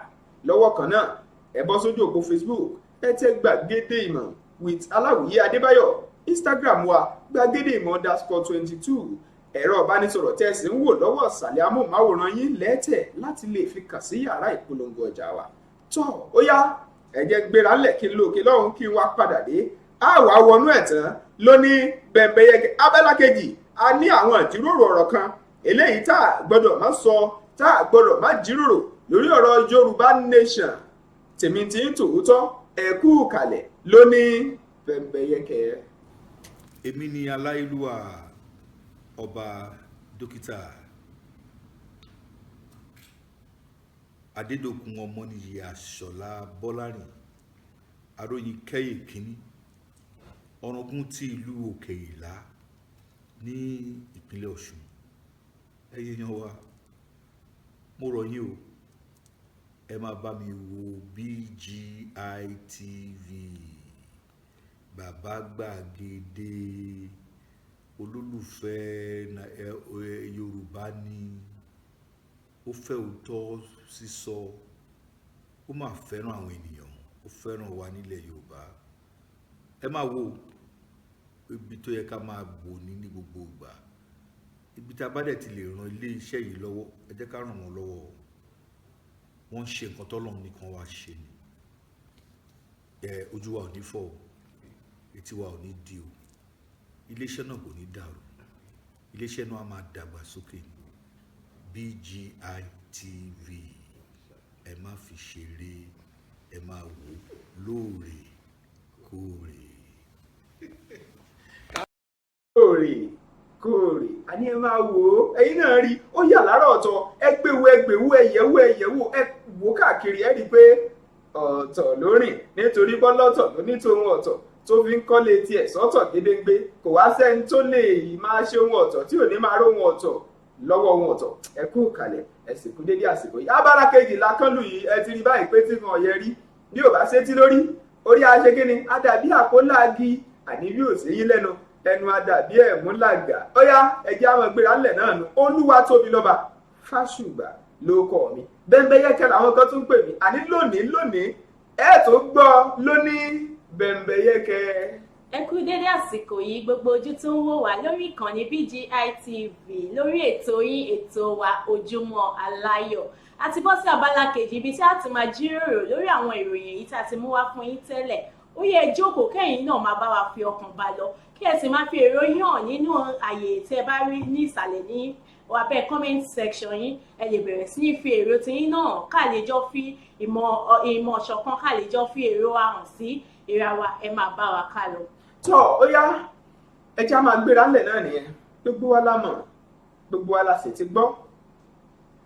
lọ́wọ́ kan náà ẹ bọ́ sójú òpó Facebook, ẹ tẹ Gbàgede Ìmọ̀ with Aláwìyé Adébáyọ̀, Instagram wa Gbàgede Ìmọ̀ _22, ẹ̀rọ ìbánisọ̀rọ̀ tẹ́ ẹ sì ń wò lọ́wọ́ ìsàlẹ̀ amóhùnmáwòrán yín lẹ́tẹ̀ láti lè fi kàn sí yàrá ìpolongo ọjà wa. tọ́ ó yá ẹ jẹ́ gbéra lẹ̀ kí n lóòkè lọ́hùn kí n wá padà dé. àwa wọnú ẹ̀ tán ló ní bẹ́ńbẹ́yẹ́kẹ́. abẹ́lá kejì a ní àwọn ìjíròrò ọ̀rọ̀ kan eléyìí tá a gbọ́dọ̀ má sọ, tá a gbọ́dọ̀ má jíròrò lórí ọ̀rọ̀ Yorùbá Nation. tèmi tí ń tòótọ́ ẹ kú kalẹ̀ ló ní bẹ́ńbẹ́yẹ́kẹ́. èmi ni aláìlúwà ọba dókítà Adédòkun Ọmọnìyí Àṣọlá Bọ́lárìn aróyin kẹ́yè kínní ọ̀ràngún ti ìlú Òkè Ìlá ní ìpínlẹ̀ Ọ̀ṣun. ẹ̀yin yan wa, mo rọ̀ yín o, ẹ máa bá mi wo BGI TV, Bàbá Gbàgede, olólùfẹ́ Yorùbá ni, ó fẹ́ òótọ́ sísọ, ó máa fẹ́ràn àwọn ènìyàn, ó fẹ́ràn wa nílẹ̀ Yorùbá. ẹ máa wo ibi tó yẹ ká máa bò ní gbogbo ìgbà, ibi tá a bá dẹ̀ ti lè ran ilé iṣẹ́ yìí lọ́wọ́, ẹ jẹ́ ká ràn wọ́n lọ́wọ́. wọ́n ń ṣe nǹkan tọ́lọ́run nìkan wá ṣe ni. ojú wa ò ní fọ́ o, etí wa ò ní di o, iléeṣẹ́ náà kò ní dàrú, iléeṣẹ́ náà á máa dàgbà sókè. BGI TV, ẹ má fi ṣeré, ẹ máa wò lóòrèkóòrè. lóòrèkóòrè a ní ẹ máa wò ó, ẹ̀yin náà rí ó yà lára ọ̀tọ̀, ẹ gbéwò ẹ̀yẹ̀wò ẹ wò káàkiri, ẹ rí i pé ọ̀tọ̀ ló rìn nítorí bọ́lọ́tọ̀ ló ní tòun ọ̀tọ̀ tó fi ń kọ́lé tiẹ̀ sọ́tọ̀ gédéǹgbé. kò wá sẹ́ni tó lè máa ṣe ohun ọ̀tọ̀ tí ò ní máa róhun ọ̀tọ̀ lọ́wọ́ ohun ọ̀tọ̀. ẹ kú kalẹ̀, ẹ sì kú dédé àsìkò yìí. abala kejì lákànlù yìí ẹ ti rí báyìí pé tí kan ọ̀yẹ́ rí bí ò bá sétí lórí, orí aṣekínni adàbí àkóláàgì, àní bí ò séyí lẹ́nu, ẹnu adàbí ẹ̀múlàgà. ó yá ẹjẹ́ àwọn ìgbéra ńlẹ̀ náà nù. Olúwatóbilọ́ba Fásùgbà ló kọ́ mi, bẹ́ńbẹ́yẹ́kẹ́ làwọn kan tún pè mí. àní lónìí ẹ tó gbọ́ lónìí bẹ́ńbẹ́yẹ́kẹ́. ẹ kú dédé àsìkò yìí gbogbo ojú tó ń wò wá lórí ìkànnì BGI TV lórí ètò yín ètò wa Ojúmọ́ Aláyọ̀. a ti bọ́ sí abala kejì ibi tí a ti máa jíròrò lórí àwọn ìròyìn èyí tí a ti mú wá fún yín tẹ́lẹ̀. ó yẹ jókòó kẹ́yìn náà máa bá wa fi ọkàn bá lọ, kí ẹ sì máa fi èrò yín hàn nínú àyè tí ẹ bá rí ní ìsàlẹ̀ ní abẹ́ comment section yín. ẹ lè bẹ̀rẹ̀ sí ní fi èrò tiyín náà ká lè jọ fi ìmọ̀ ṣọ̀kan, ká lè jọ fi èrò wa hàn sí ìra wa. ẹ máa bá wa ká lọ. tọ́ ó yá ẹjẹ́ á máa gbéra ńlẹ̀ náà nìyẹn. gbogbo wa la mọ̀, gbogbo wa la sì ti gbọ́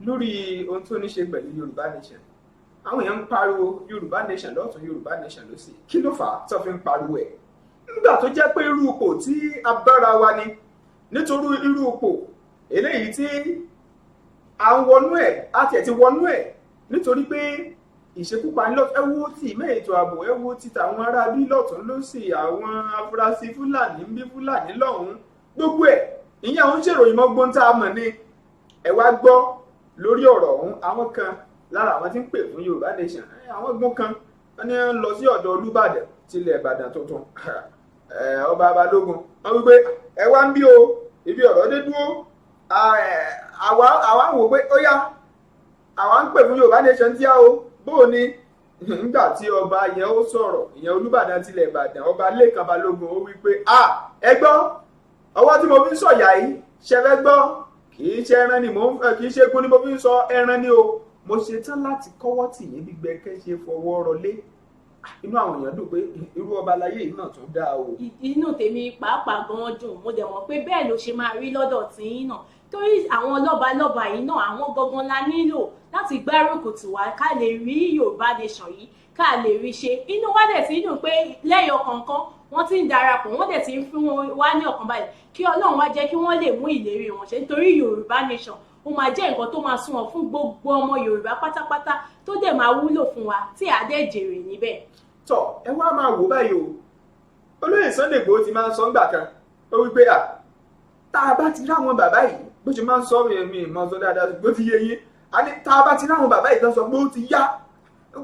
lórí ohun tó ní ṣe pẹ̀lú Yorùbá Nation. àwọn èèyàn ń pariwo Yorùbá Nation lọ́tún, Yorùbá Nation lósì. kí ló fà á tó fi ń pariwo ẹ̀? nígbà tó jẹ́ pé irú ipò tí a bára wa ni, nítorí irú ipò eléyìí tí à ń wọnú ẹ̀, a tiẹ̀ ti wọnú ẹ̀ nítorí pé ìṣekúpani ẹ wo ti ìmọ̀ ètò ààbò, ẹ wo ti tàwọn ará bí lọ́tún lósì, àwọn afurasí Fúlàní ń bí Fúlàní lọ́hùn-ún, gbogbo ẹ̀ ìyẹn àwọn ṣèròyìn mọ́gbọ́n tá a mọ̀ ni. ẹ wá gbọ́ lórí ọ̀rọ̀ ọ̀hún, àwọn kan lára àwọn tí ń pè fún Yorùbá Nation, àwọn gbọ́n kan wọ́n ní wọ́n lọ sí ọ̀dọ̀ Olúbàdàn tilẹ̀ Ìbàdàn tuntun, ọba Balógun, wọ́n wí pé ẹ wá ń bí o, ibi ọ̀rọ̀ dé dúró, àwa wò pé ó yá àwa ń pè fún Yorùbá Nation tí a o bóò ni. nígbà tí ọba yẹn ó sọ̀rọ̀, ìyẹn Olúbàdàn tilẹ̀ Ìbàdàn, ọba Lekan Balogun, ó wí pé ẹ gbọ́ ọwọ́ tí mo fi ń sọ̀yà yìí ṣẹfẹ́ gbọ́, kì í ṣe ẹran ni kì í ṣe egun ni mo fi ń sọ ẹran ni o, mo ṣe tán láti kọ́wọ́ tì yín gbígbẹ kẹ́ ṣe fọwọ́ rọlé. inú àwọn èèyàn dùn pé irú ọba aláyé yìí náà tún dáa o. inú tèmi pàápàá gan dùn, mo dẹ̀ mọ̀ pé bẹ́ẹ̀ ló ṣe máa rí lọ́dọ̀ tiyín náà, torí àwọn lọ́balọ́ba yìí náà àwọn gangan la nílò láti gbárùkù tì wá ká lè rí Yorùbá Nation yìí ká lè rí ṣe. inú wa dẹ̀ ti dùn pé lẹ́yọ̀ kọ̀ọ̀kan wọ́n ti ń darapọ̀, wọ́n dẹ̀ ti ń fún wọn wá ní ọ̀kan balẹ̀ kí Ọlọ́run wá jẹ́ kí wọ́n lè mú ìlérí wọn ṣe, nítorí Yorùbá Nation ó máa jẹ́ nǹkan tó máa sunwọ̀n fún gbogbo ọmọ Yorùbá pátápátá tó dẹ̀ máa wúlò fún wa tí a dẹ̀ jèrè níbẹ̀. tọ ẹ wá máa wò báyìí o olóyè Sunday Igboho ti máa ń sọ ńgbà kan ó wí pé tá a bá ti ráwọn bàbá yìí bó ṣe máa ń sọ mi ìmọ̀ sọ dáadáa bó ti yé yín a ní tá a bá ti ráwọn bàbá yìí tó sọ pé ó ti yá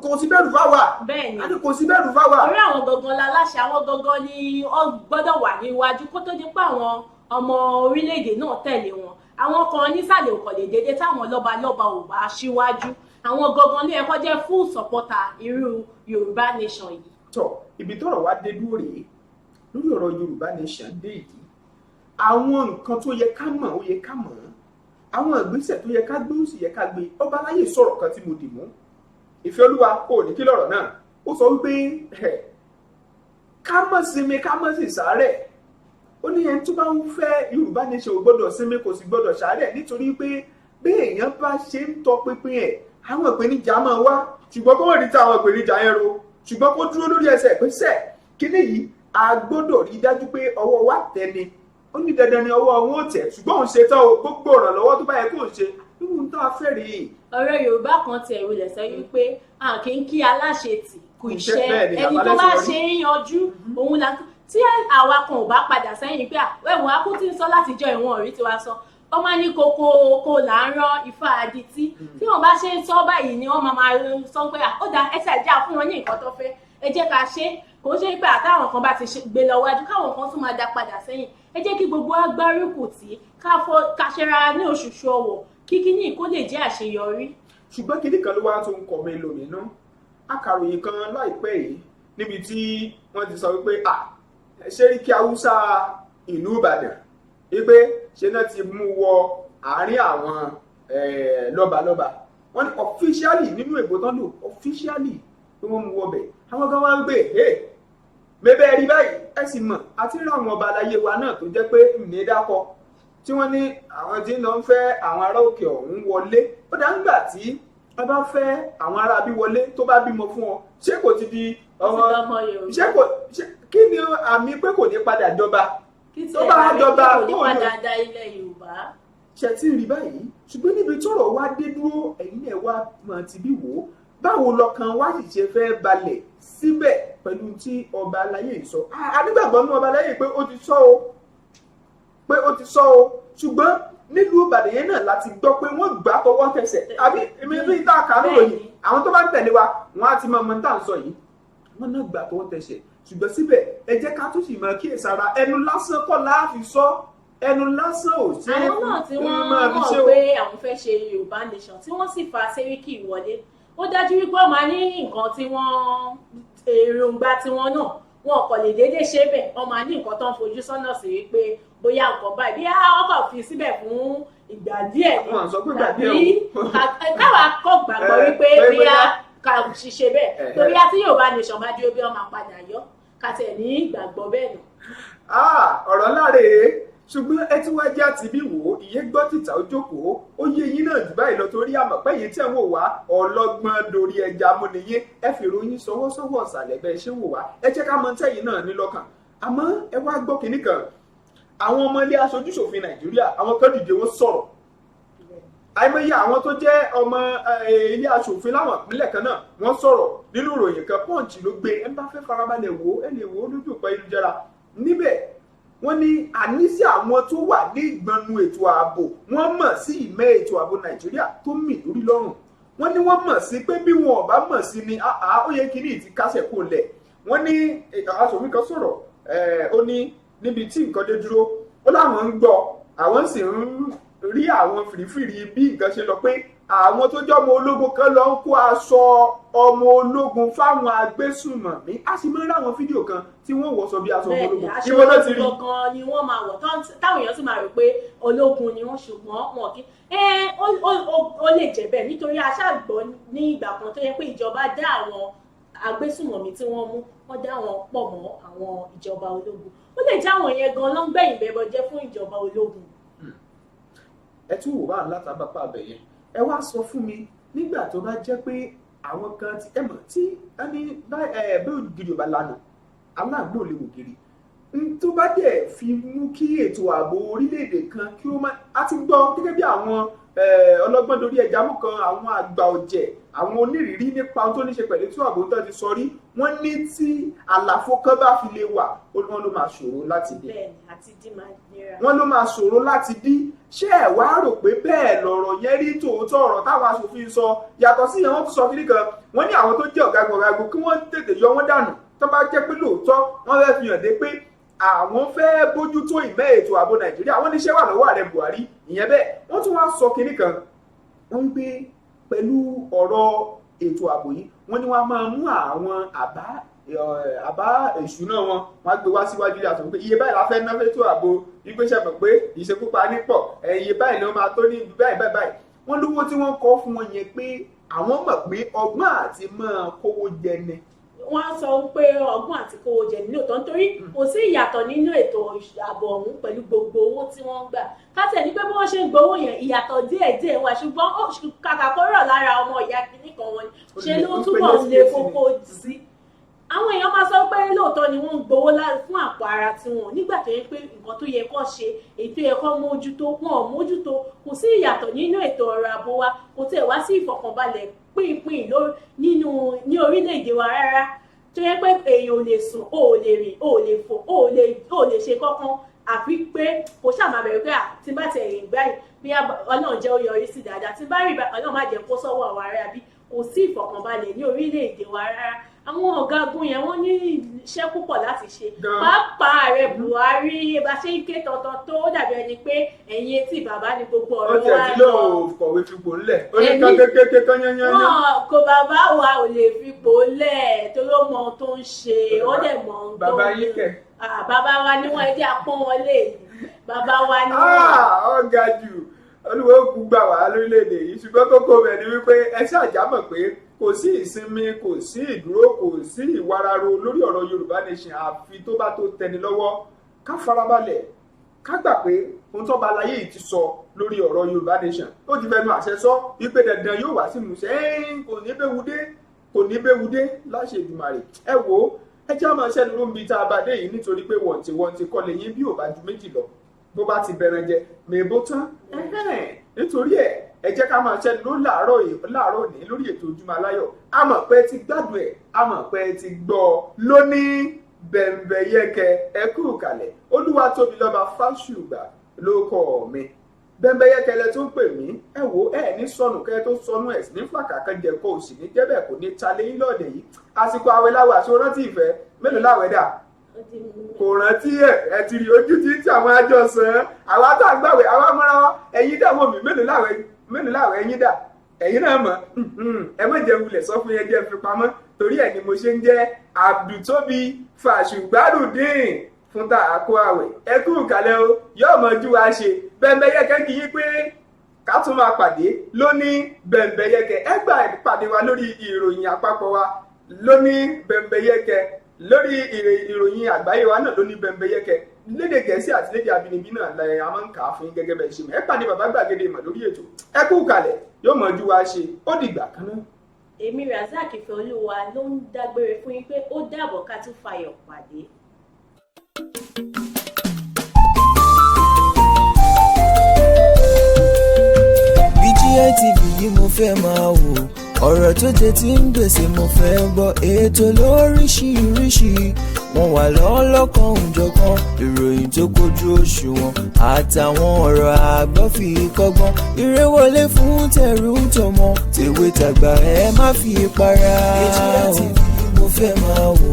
kò sí bẹ̀rù fáwa. bẹ́ẹ̀ni a ní kò sí bẹ̀rù fáwa. orí àwọn gangan láláṣẹ àwọn gangan ni ó gbọ́dọ̀ wà níwájú kó tó di pé àwọn ọmọ orílẹ̀-èdè náà tẹ̀lé wọn àwọn kan nísàlẹ̀ òkọ̀lẹ̀ déédéé táwọn lọ́balọ́ba ò bá síwájú àwọn gangan ló yẹ kó jẹ́ full supporter irú Yorùbá nation yìí. tọ ibi tọ́rọ̀ wá dé dúró rèé lórí ọ̀rọ̀ Yorùbá nation dé yìí àwọn nǹkan tó yẹ ká mọ̀ ó yẹ ká mọ̀ àwọn ìgbésẹ̀ tó yẹ ká gbé ó sì yẹ ká gbé ọba aláyè sọ̀rọ̀ kan tí mo dì mú Ìfẹ́olúwa kò ní kí lọ̀rọ̀ náà ó sọ wípé ká mọ̀ sinmi ká mọ̀ sì sàárẹ̀ ó ní ẹni tó bá ń fẹ́ Yorùbá nation ò gbọ́dọ̀ sinmi kò sì gbọ́dọ̀ sàárẹ̀ nítorí pé bí èèyàn bá ṣe ń tọ pinpin ẹ̀ àwọn ìpèníjà máa wá ṣùgbọ́n kó wọ́n rí ta àwọn ìpèníjà yẹn ro ṣùgbọ́n kó dúró lórí ẹsẹ̀ ìpínṣẹ̀ kíní yìí a gbọ́dọ̀ rí dájú pé ọwọ́ wa tẹ̀ ni ó ní dandan ni ọwọ́ wọn ò tẹ̀ ṣùgbọ́n òun ṣe tán o gbogbo ìrànlọ́wọ́ tó bá yẹ kó o ṣe irú tó a fẹ́ rí i. ọ̀rọ̀ Yorùbá kan tiẹ̀ wulẹ̀ sọ wípé a kì í kí aláṣẹ tì kù iṣẹ́ ẹni tó bá ṣe é yanjú òun la tí àwa kan ò bá padà sẹ́yìn pé ẹ̀wọ̀n akú tí ń sọ láti jọ ìwọ̀n orí tiwa sọ wọ́n máa ní koko là ń rán ifá adití tí wọ́n bá ṣe ń sọ báyìí ni wọ́n máa sọ pé ó dáa ẹsẹ̀ ìjà fún wọn ní nǹkan tó fẹ́ ẹ jẹ́ ká ṣe kò ṣe pé àtàwọn kan bá ti gbé lọ wájú káwọn kan tún máa dá padà sẹ́yìn ẹ jẹ́ kí gbogbo agbárùkù tí ká ṣera ní Òṣùṣù Ọ̀wọ̀ kíkíní kó lè jẹ́ àṣeyọrí. ṣùgbọ́n kíní kan ló wá tó ń kọ́ mi lóminú akàròyìn kan láìpẹ́ yìí níbi tí wọ́n ti sọ wípé Sẹ́ríkì Haúsá ìlú Ìbàdàn wípé ṣe náà ti mú wọ àárín àwọn lọ́balọ́ba wọ́n ní ọ̀fíṣíálì nínú èbó tán lò ọ̀fíṣíálì pé wọ́n mú wọbẹ̀ àwọn kan wá ń gbé mẹ́bẹ́ rí báyìí ẹ sì mọ̀ àti rí àwọn ọba aláyé wa náà tó jẹ́ pé ìní dákọ tí wọ́n ní àwọn tí ń lọ ń fẹ́ àwọn ará òkè ọ̀hún wọlé ó dá ń gbà tí wọ́n bá fẹ́ àwọn ará bí wọlé tó bá bímọ fún wọn ṣé kò ti di ọmọ kí ni àmì pé kò ní padà jọba tó bá jọba kò ní padà da ilẹ̀ Yorùbá. ṣe ti rí báyìí ṣùgbọ́n níbi tọ́rọ̀ wá dé dúró ẹ̀yin ẹ̀ wá mọ̀ ti bí wò ó báwo lọ́kàn wá sì ṣe fẹ́ balẹ̀ síbẹ̀ pẹ̀lú tí ọba aláyé sọ anígbàgbọ́ ní ọba aláyé pé ó ti sọ o ṣùgbọ́n nílùú Ìbàdàn yẹn náà láti gbọ́ pé wọ́n gbà tọwọ́ tẹsẹ̀ àbí èmi ní ìta àkàrò yìí àwọn tó bá ń tẹ̀lé wa wọ́n á ti mọ ọmọ tá à ń sọ yìí wọ́n náà gbà tọwọ́ tẹsẹ̀ ṣùgbọ́n síbẹ̀ ẹ jẹ́ ká tún sì mọ kíyèsára ẹnu lásán kọ́ láàfin sọ ẹnu lásán ò ṣe é àwọn náà tí wọ́n mọ̀ pé àwọn fẹ́ ṣe Yorùbá nation tí wọ́n sì fa Sẹ́ríkì wọlé ó dájú wípé wọ́n máa ní nǹkan tí wọ́n èròǹgbà tiwọn náà wọn kò lè déédéé ṣe bẹ́ẹ̀ wọ́n máa ní nǹkan tó ń fojú sọ́nà sí wípé bóyá nǹkan báyìí bí ọkọ̀ fi síbẹ̀ fún ìgbà díẹ̀ ni tàbí káwa kọ́ gbàgbọ́ wípé bóyá ká ṣiṣẹ́ bẹ́ẹ̀ torí àti Yorùbá nation bá dúró bí wọ́n máa padà yọ ká tẹ̀ ní ìgbàgbọ́ bẹ́ẹ̀ nù. ọ̀rọ̀ láre ṣùgbọ́n ẹ tí wá já ti bí wò ó ìyẹn gbọ́ tìta ó jókòó ó yé yín náà jù báyìí lọ torí àmọ̀ pé yìí tẹ̀ ń wò wá ọlọ́gbọ́n dorí ẹja múniyín ẹ fi ìròyìn sọwọ́sọwọ́ ọ̀sàlẹ̀ bẹ́ẹ̀ ṣé wò wá ẹ jẹ́ ká mọ tẹ́yìn náà ní lọ́kàn àmọ́ ẹ wá gbọ́ kinní kan àwọn ọmọ ilé aṣojúṣòfin Nàìjíríà àwọn kan dìde wọ́n sọ̀rọ̀ àìmọye àwọn tó jẹ́ ọmọ ilé aṣòfin láwọn ìpínlẹ̀ kan náà wọ́n sọ̀rọ̀ nínú ìròyìn kan Punch ló gbé ẹ bá fẹ́ farabalẹ̀ wò ẹ lè wò ó lójú òpó ayélujára níbẹ̀ wọ́n ní àníṣe àwọn tó wà ní ìgbọnnu ètò ààbò wọ́n mọ̀ sí ìmẹ́ ètò ààbò Nàìjíríà tó mì lórí lọ́rùn wọ́n ní wọ́n mọ̀ sí pé bí wọn ò bá mọ̀ sí ni ó yẹ kí ní ìtì kásẹ̀ kó lẹ̀ wọ́n ní aṣòfin kan sọ̀rọ̀ ó ní níbi tí nǹkan dé dúró ó láwọn ń gbọ́ àwọn sì ń rí àwọn fìrífìrí bí nǹkan ṣe lọ pé àwọn tó jẹ́ ọmọ ológun kan lọ ń kó aṣọ ọmọ ológun fáwọn agbésùnmọ̀mí a sì máa ń ráwọn fídíò kan tí wọ́n wọ̀ sọ bí aṣọ ọmọ ológun ìwọ náà ti rí kankan ni wọ́n máa wọ̀ táwọn èèyàn sì máa rò pé ológun ni wọ́n ṣùgbọ́n wọn kì ó lè jẹ́ bẹ́ẹ̀ nítorí aṣáàgbọ́ ní ìgbà kan tó yẹ pé ìjọba dá àwọn agbésùnmọ̀mí tí wọ́n mú wọ́n dá wọn pọ̀ mọ́ àwọn ìjọba ológun ó lè jẹ́ àwọn yẹn gan ló ń gbẹ̀yìn bẹ́bọ jẹ́ fún ìjọba ológun. ẹ tún wò wá látàbàpà abẹ̀yẹn ẹ wá sọ fún mi nígbà tó bá jẹ́ pé àwọn kan ti ẹ mọ̀ tí ẹni bí ògiri ò bá lànà aláàgbò lè wò kiri tó bá dẹ̀ fi mú kí ètò ààbò orílẹ̀-èdè kan kí ó máa a ti gbọ́ gẹ́gẹ́ bí àwọn ọlọ́gbọ́n dorí ẹja mú kan àwọn àgbà ọ̀jẹ̀ àwọn onírìírí nípa ohun tó ní ṣe pẹ̀lú tí ààbò tó ti sọ rí wọ́n ní tí àlàfo kan bá fi lè wà wọ́n ló máa ṣòro láti dí. wọ́n ló máa ṣòro láti dí. ṣé ẹ wá rò pé bẹ́ẹ̀ lọ̀rọ̀ yẹn rí tòótọ́ ọ̀rọ̀ táwọn aṣòfin sọ yàtọ̀ sí yẹn wọ́n tún sọ kiri kan wọ́n ní àwọn tó jẹ́ ọ̀gágun kí wọ́n tètè yọ wọ́n dànù tó bá jẹ́ pé lóòótọ́ wọ́n fẹ́ fi hàn dé pé àwọn fẹ́ bójútó ìmọ̀ ètò ààbò nàìjíríà wọ́n níṣẹ́ wà lọ́wọ́ ààrẹ buhari ìyẹn bẹ́ẹ̀ wọ́n tún wá sọ kiri kan wọ́n gbé pẹ̀lú ọ̀rọ̀ ètò ààbò yìí wọ́n ní wọ́n máa mú àwọn àbá ìṣúná wọn wọ́n á gbé wá síwájú yàtọ̀ pé iye báyìí la fẹ́ ná fẹ́tò ààbò ìgbésẹ̀ mọ̀ pé ìṣekúpa nípọ̀ iye báyìí ni wọ́n máa tó ní báyìí wọ́n lówó tí wọ́n kọ́ fún wọn yẹn pé àwọn mọ̀ pé ọgbọ́n àti máa kówó jẹ ni. wọ́n sọ pé ọgbọ́n àti kówó jẹ ní òótọ́ nítorí kò sí ìyàtọ̀ nínú ètò ààbò ọ̀hún pẹ̀lú gbogbo owó tí wọ́n ń gbà kátẹ̀ ní pé bí wọ́n ṣe ń gbowó yẹn ìyàtọ̀ díẹ̀ wà ṣùgbọ́n kàkà kó rọ̀ lára ọmọ ìyá kìíní kan wọn ṣe ló túbọ̀ ń le kókó sí. àwọn èèyàn máa sọ pé lóòótọ́ ni wọ́n ń gbowó fún àpò ara tiwọn nígbà tó yẹ pé nǹkan tó yẹ kó ṣe èyí tó yẹ kó mójútó wọn ò mójútó kò sí ìyàtọ̀ nínú ètò ọrọ̀ ààbò wa kò tẹ̀ wá sí ìfọ̀kànbalẹ̀ pínpín ní orílẹ̀-èdè wa rárá tó yẹ pé èèyàn ò lè sùn ó lè rìn ó lè fò ó lè ṣe kankan àfi pé kò ṣàmà bẹ̀rẹ̀ pé tí bá tẹ̀ rìn báyìí bí ọlọ́run jẹ́ ó yọrí sí dáadáa tí bá rìn báyìí ọlọ́run má jẹ́ kó sọ́wọ́ àwọn ará bí kò sí ìfọ̀kànbalẹ̀ ní orílẹ̀-èdè wa rárá àwọn ọ̀gágun yẹn wọ́n ní iṣẹ́ púpọ̀ láti ṣe pàápàá ààrẹ buhari bá ṣe ń ké tọ̀tọ̀ tó dàbí ẹni pé ẹ̀yìn etí bàbá ni gbogbo ọ̀rọ̀ wa lọ. ó jẹ́ tí lóò kọ̀wé fipò ńlẹ̀ ó ní kékeré kan yányán. kò bàbá wa ò lè fipò lẹ̀ torí ó mọ ohun tó ń ṣe ó dẹ̀ mọ ohun tó ń bàbá yín kẹ̀. bàbá wa ni wọ́n jẹ́ apọ́n wọn lé bàbá wa ni wọ́n. ọ̀gá jù olúwo kú gbà wá lórílẹ̀‐èdè yìí ṣùgbọ́n kókó bẹ̀ ni wípé ẹ ṣàjámọ̀ pé kò sí ìsinmi kò sí ìdúró kò sí ìwararo lórí ọ̀rọ̀ yorùbá nation àfi tó bá tó tẹni lọ́wọ́ ká farabalẹ̀ ká gbà pé ohun tó bá láyé yìí ti sọ lórí ọ̀rọ̀ yorùbá nation ó ti fẹnu àṣẹ sọ wípé dandan yóò wá sí ìmúṣẹ kò ní béwudé láṣẹ Èdùmàrè ẹ wò ó ẹ jẹ́ àmọ́ ṣẹ́nu ló ń bi tá a bá dé yìí nítorí pé wọ̀ntí kọ́lé yín bí ò bá ju méjì lọ bó bá ti bẹ̀rẹ̀ jẹ mèbó tán nítorí ẹ jẹ́ ká máa ṣẹ́nu ló láàárọ̀ ní lórí ètò Ojúmọ́ Aláyọ̀ a mọ̀ pé ti gbádùn ẹ̀ a mọ̀ pé ti gbọ́ lónìí bẹ̀m̀bẹ̀yẹkẹ ẹ kú kalẹ̀ Olúwatóbilọ́ba Fásùgbà ló kọ́ mi bẹ̀m̀bẹ̀yẹkẹ lẹ tó ń pè mí ẹ wo ẹ ní sọnù kẹ tó sọnù ẹ sì ní fàkàkàn jẹ kó o sì ní jẹ́bẹ̀ kò ní ta lẹ́yìn lọ́ọ̀dẹ̀ yìí àsìkò àwẹ̀ láwẹ̀ àti rántí ìfẹ́ mélòó láwẹ̀ dà kò rántí ẹ ti rí ojú tí àwọn àjọ sàn àwa tá a gbàwẹ̀ àwa mọ́ra ẹ̀yin dàwọ̀ mi mélòó láwẹ̀ ẹ̀yin dà ẹ̀yin náà mọ̀ ẹ má jẹ́ wulẹ̀ sọ fún yẹn jẹ́ fi pamọ́ torí ẹ̀ ni mo ṣe ń jẹ́ Abdultóbi Fàṣùgbádùndín fún tá a kó àwẹ̀ ẹ kú ìkàlẹ̀ o yóò mọ ojú wa ṣe bẹ́ẹ̀bẹ́yẹkẹ kì í pé ká tún máa pàdé lónìí bẹ́ẹ̀bẹ́yẹkẹ ẹ gbà pàdé wa lórí ìròyìn àpapọ̀ wa lónìí bẹ́ẹ̀bẹ́yẹkẹ lórí ìròyìn àgbáyé wa náà lónìí bẹ́ẹ̀bẹ́yẹkẹ lédè gẹ̀ẹ́sì àti lédè abínibí náà la a máa ń kà á fún yín gẹ́gẹ́ bẹ́ẹ̀ ṣe mọ̀ ẹ pàdé bàbá gbàgede ìmọ̀ lórí ètò ẹ kú ìkàlẹ̀ yóò mọ ojú wa ṣe ó dìgbà kan náà. èmi Razak Ìfẹ́olúwa ló ń dágbére fún yín pé ó dàbọ̀ ká tún fayọ̀ pàdé. BGI TV yìí mo fẹ́ máa wò ọ̀rọ̀ tó jẹ tí ń gbèsè mo fẹ́ gbọ́ ètò lóríṣiríṣi wọ́n wà lọ́lọ́kan òjọ̀kan ìròyìn tó kojú òṣùwọ̀n àtàwọn ọ̀rọ̀ àgbọ́ fi kọ́gbọ́n eré wọlé fún tẹ̀rù tọmọ tèwe tàgbà ẹ má fi para. BGI TV mo fẹ́ máa wò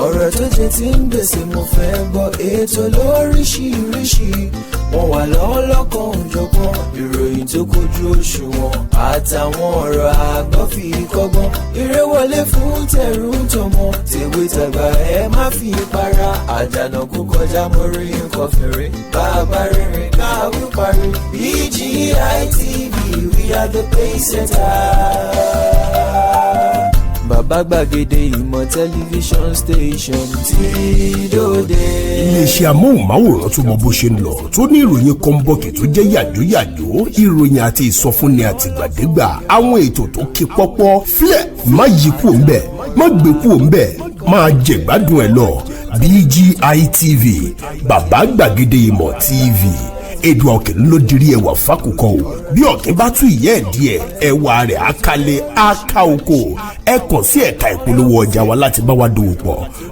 ọ̀rọ̀ tó jẹ tí ń gbèsè mo fẹ́ gbọ́ ètò lóríṣiríṣi wọ́n wà lọ́lọ́kan òjọ̀kan ìròyìn tó kojú òṣùwọ̀n àtàwọn ọ̀rọ̀ àgbọ́ fi kọ́gbọ́n eré wọlé fún tẹ̀rù tọmọ tèwe tàgbà ẹ má fi para àdànà kó kọjá mọ́rí nǹkan fèrè bàbá rere káwí parí BGI TV we are the pace setters. Bàbá gbàgede ìmọ̀ tẹlifíṣọ̀n station tí dòde. iléeṣẹ́ amóhùnmáwòrán tó mọ bó ṣe ń lọ tó ní ìròyìn kọ́ńbọ̀kì tó jẹ́ yàjóyàjó ìròyìn àti ìsọfúnni àtìgbàdégbà àwọn ètò tó ké pọ́pọ́ flẹ̀ má yí kúò ń bẹ̀ má gbé kúò ń bẹ̀ máa jẹ̀gbádùn ẹ̀ lọ BGI TV bàbá gbàgede ìmọ̀ TV èdùn ọ̀kìn ló dirí ẹwà fákùkọ o bí ọ̀kìn bá tú ìyẹ́ ẹ̀ díẹ̀ ẹwà rẹ̀ á kalẹ̀ á ká oko ẹ kàn sí ẹ̀ka ìpolówó ọjà wa láti bá wa dòwò pọ̀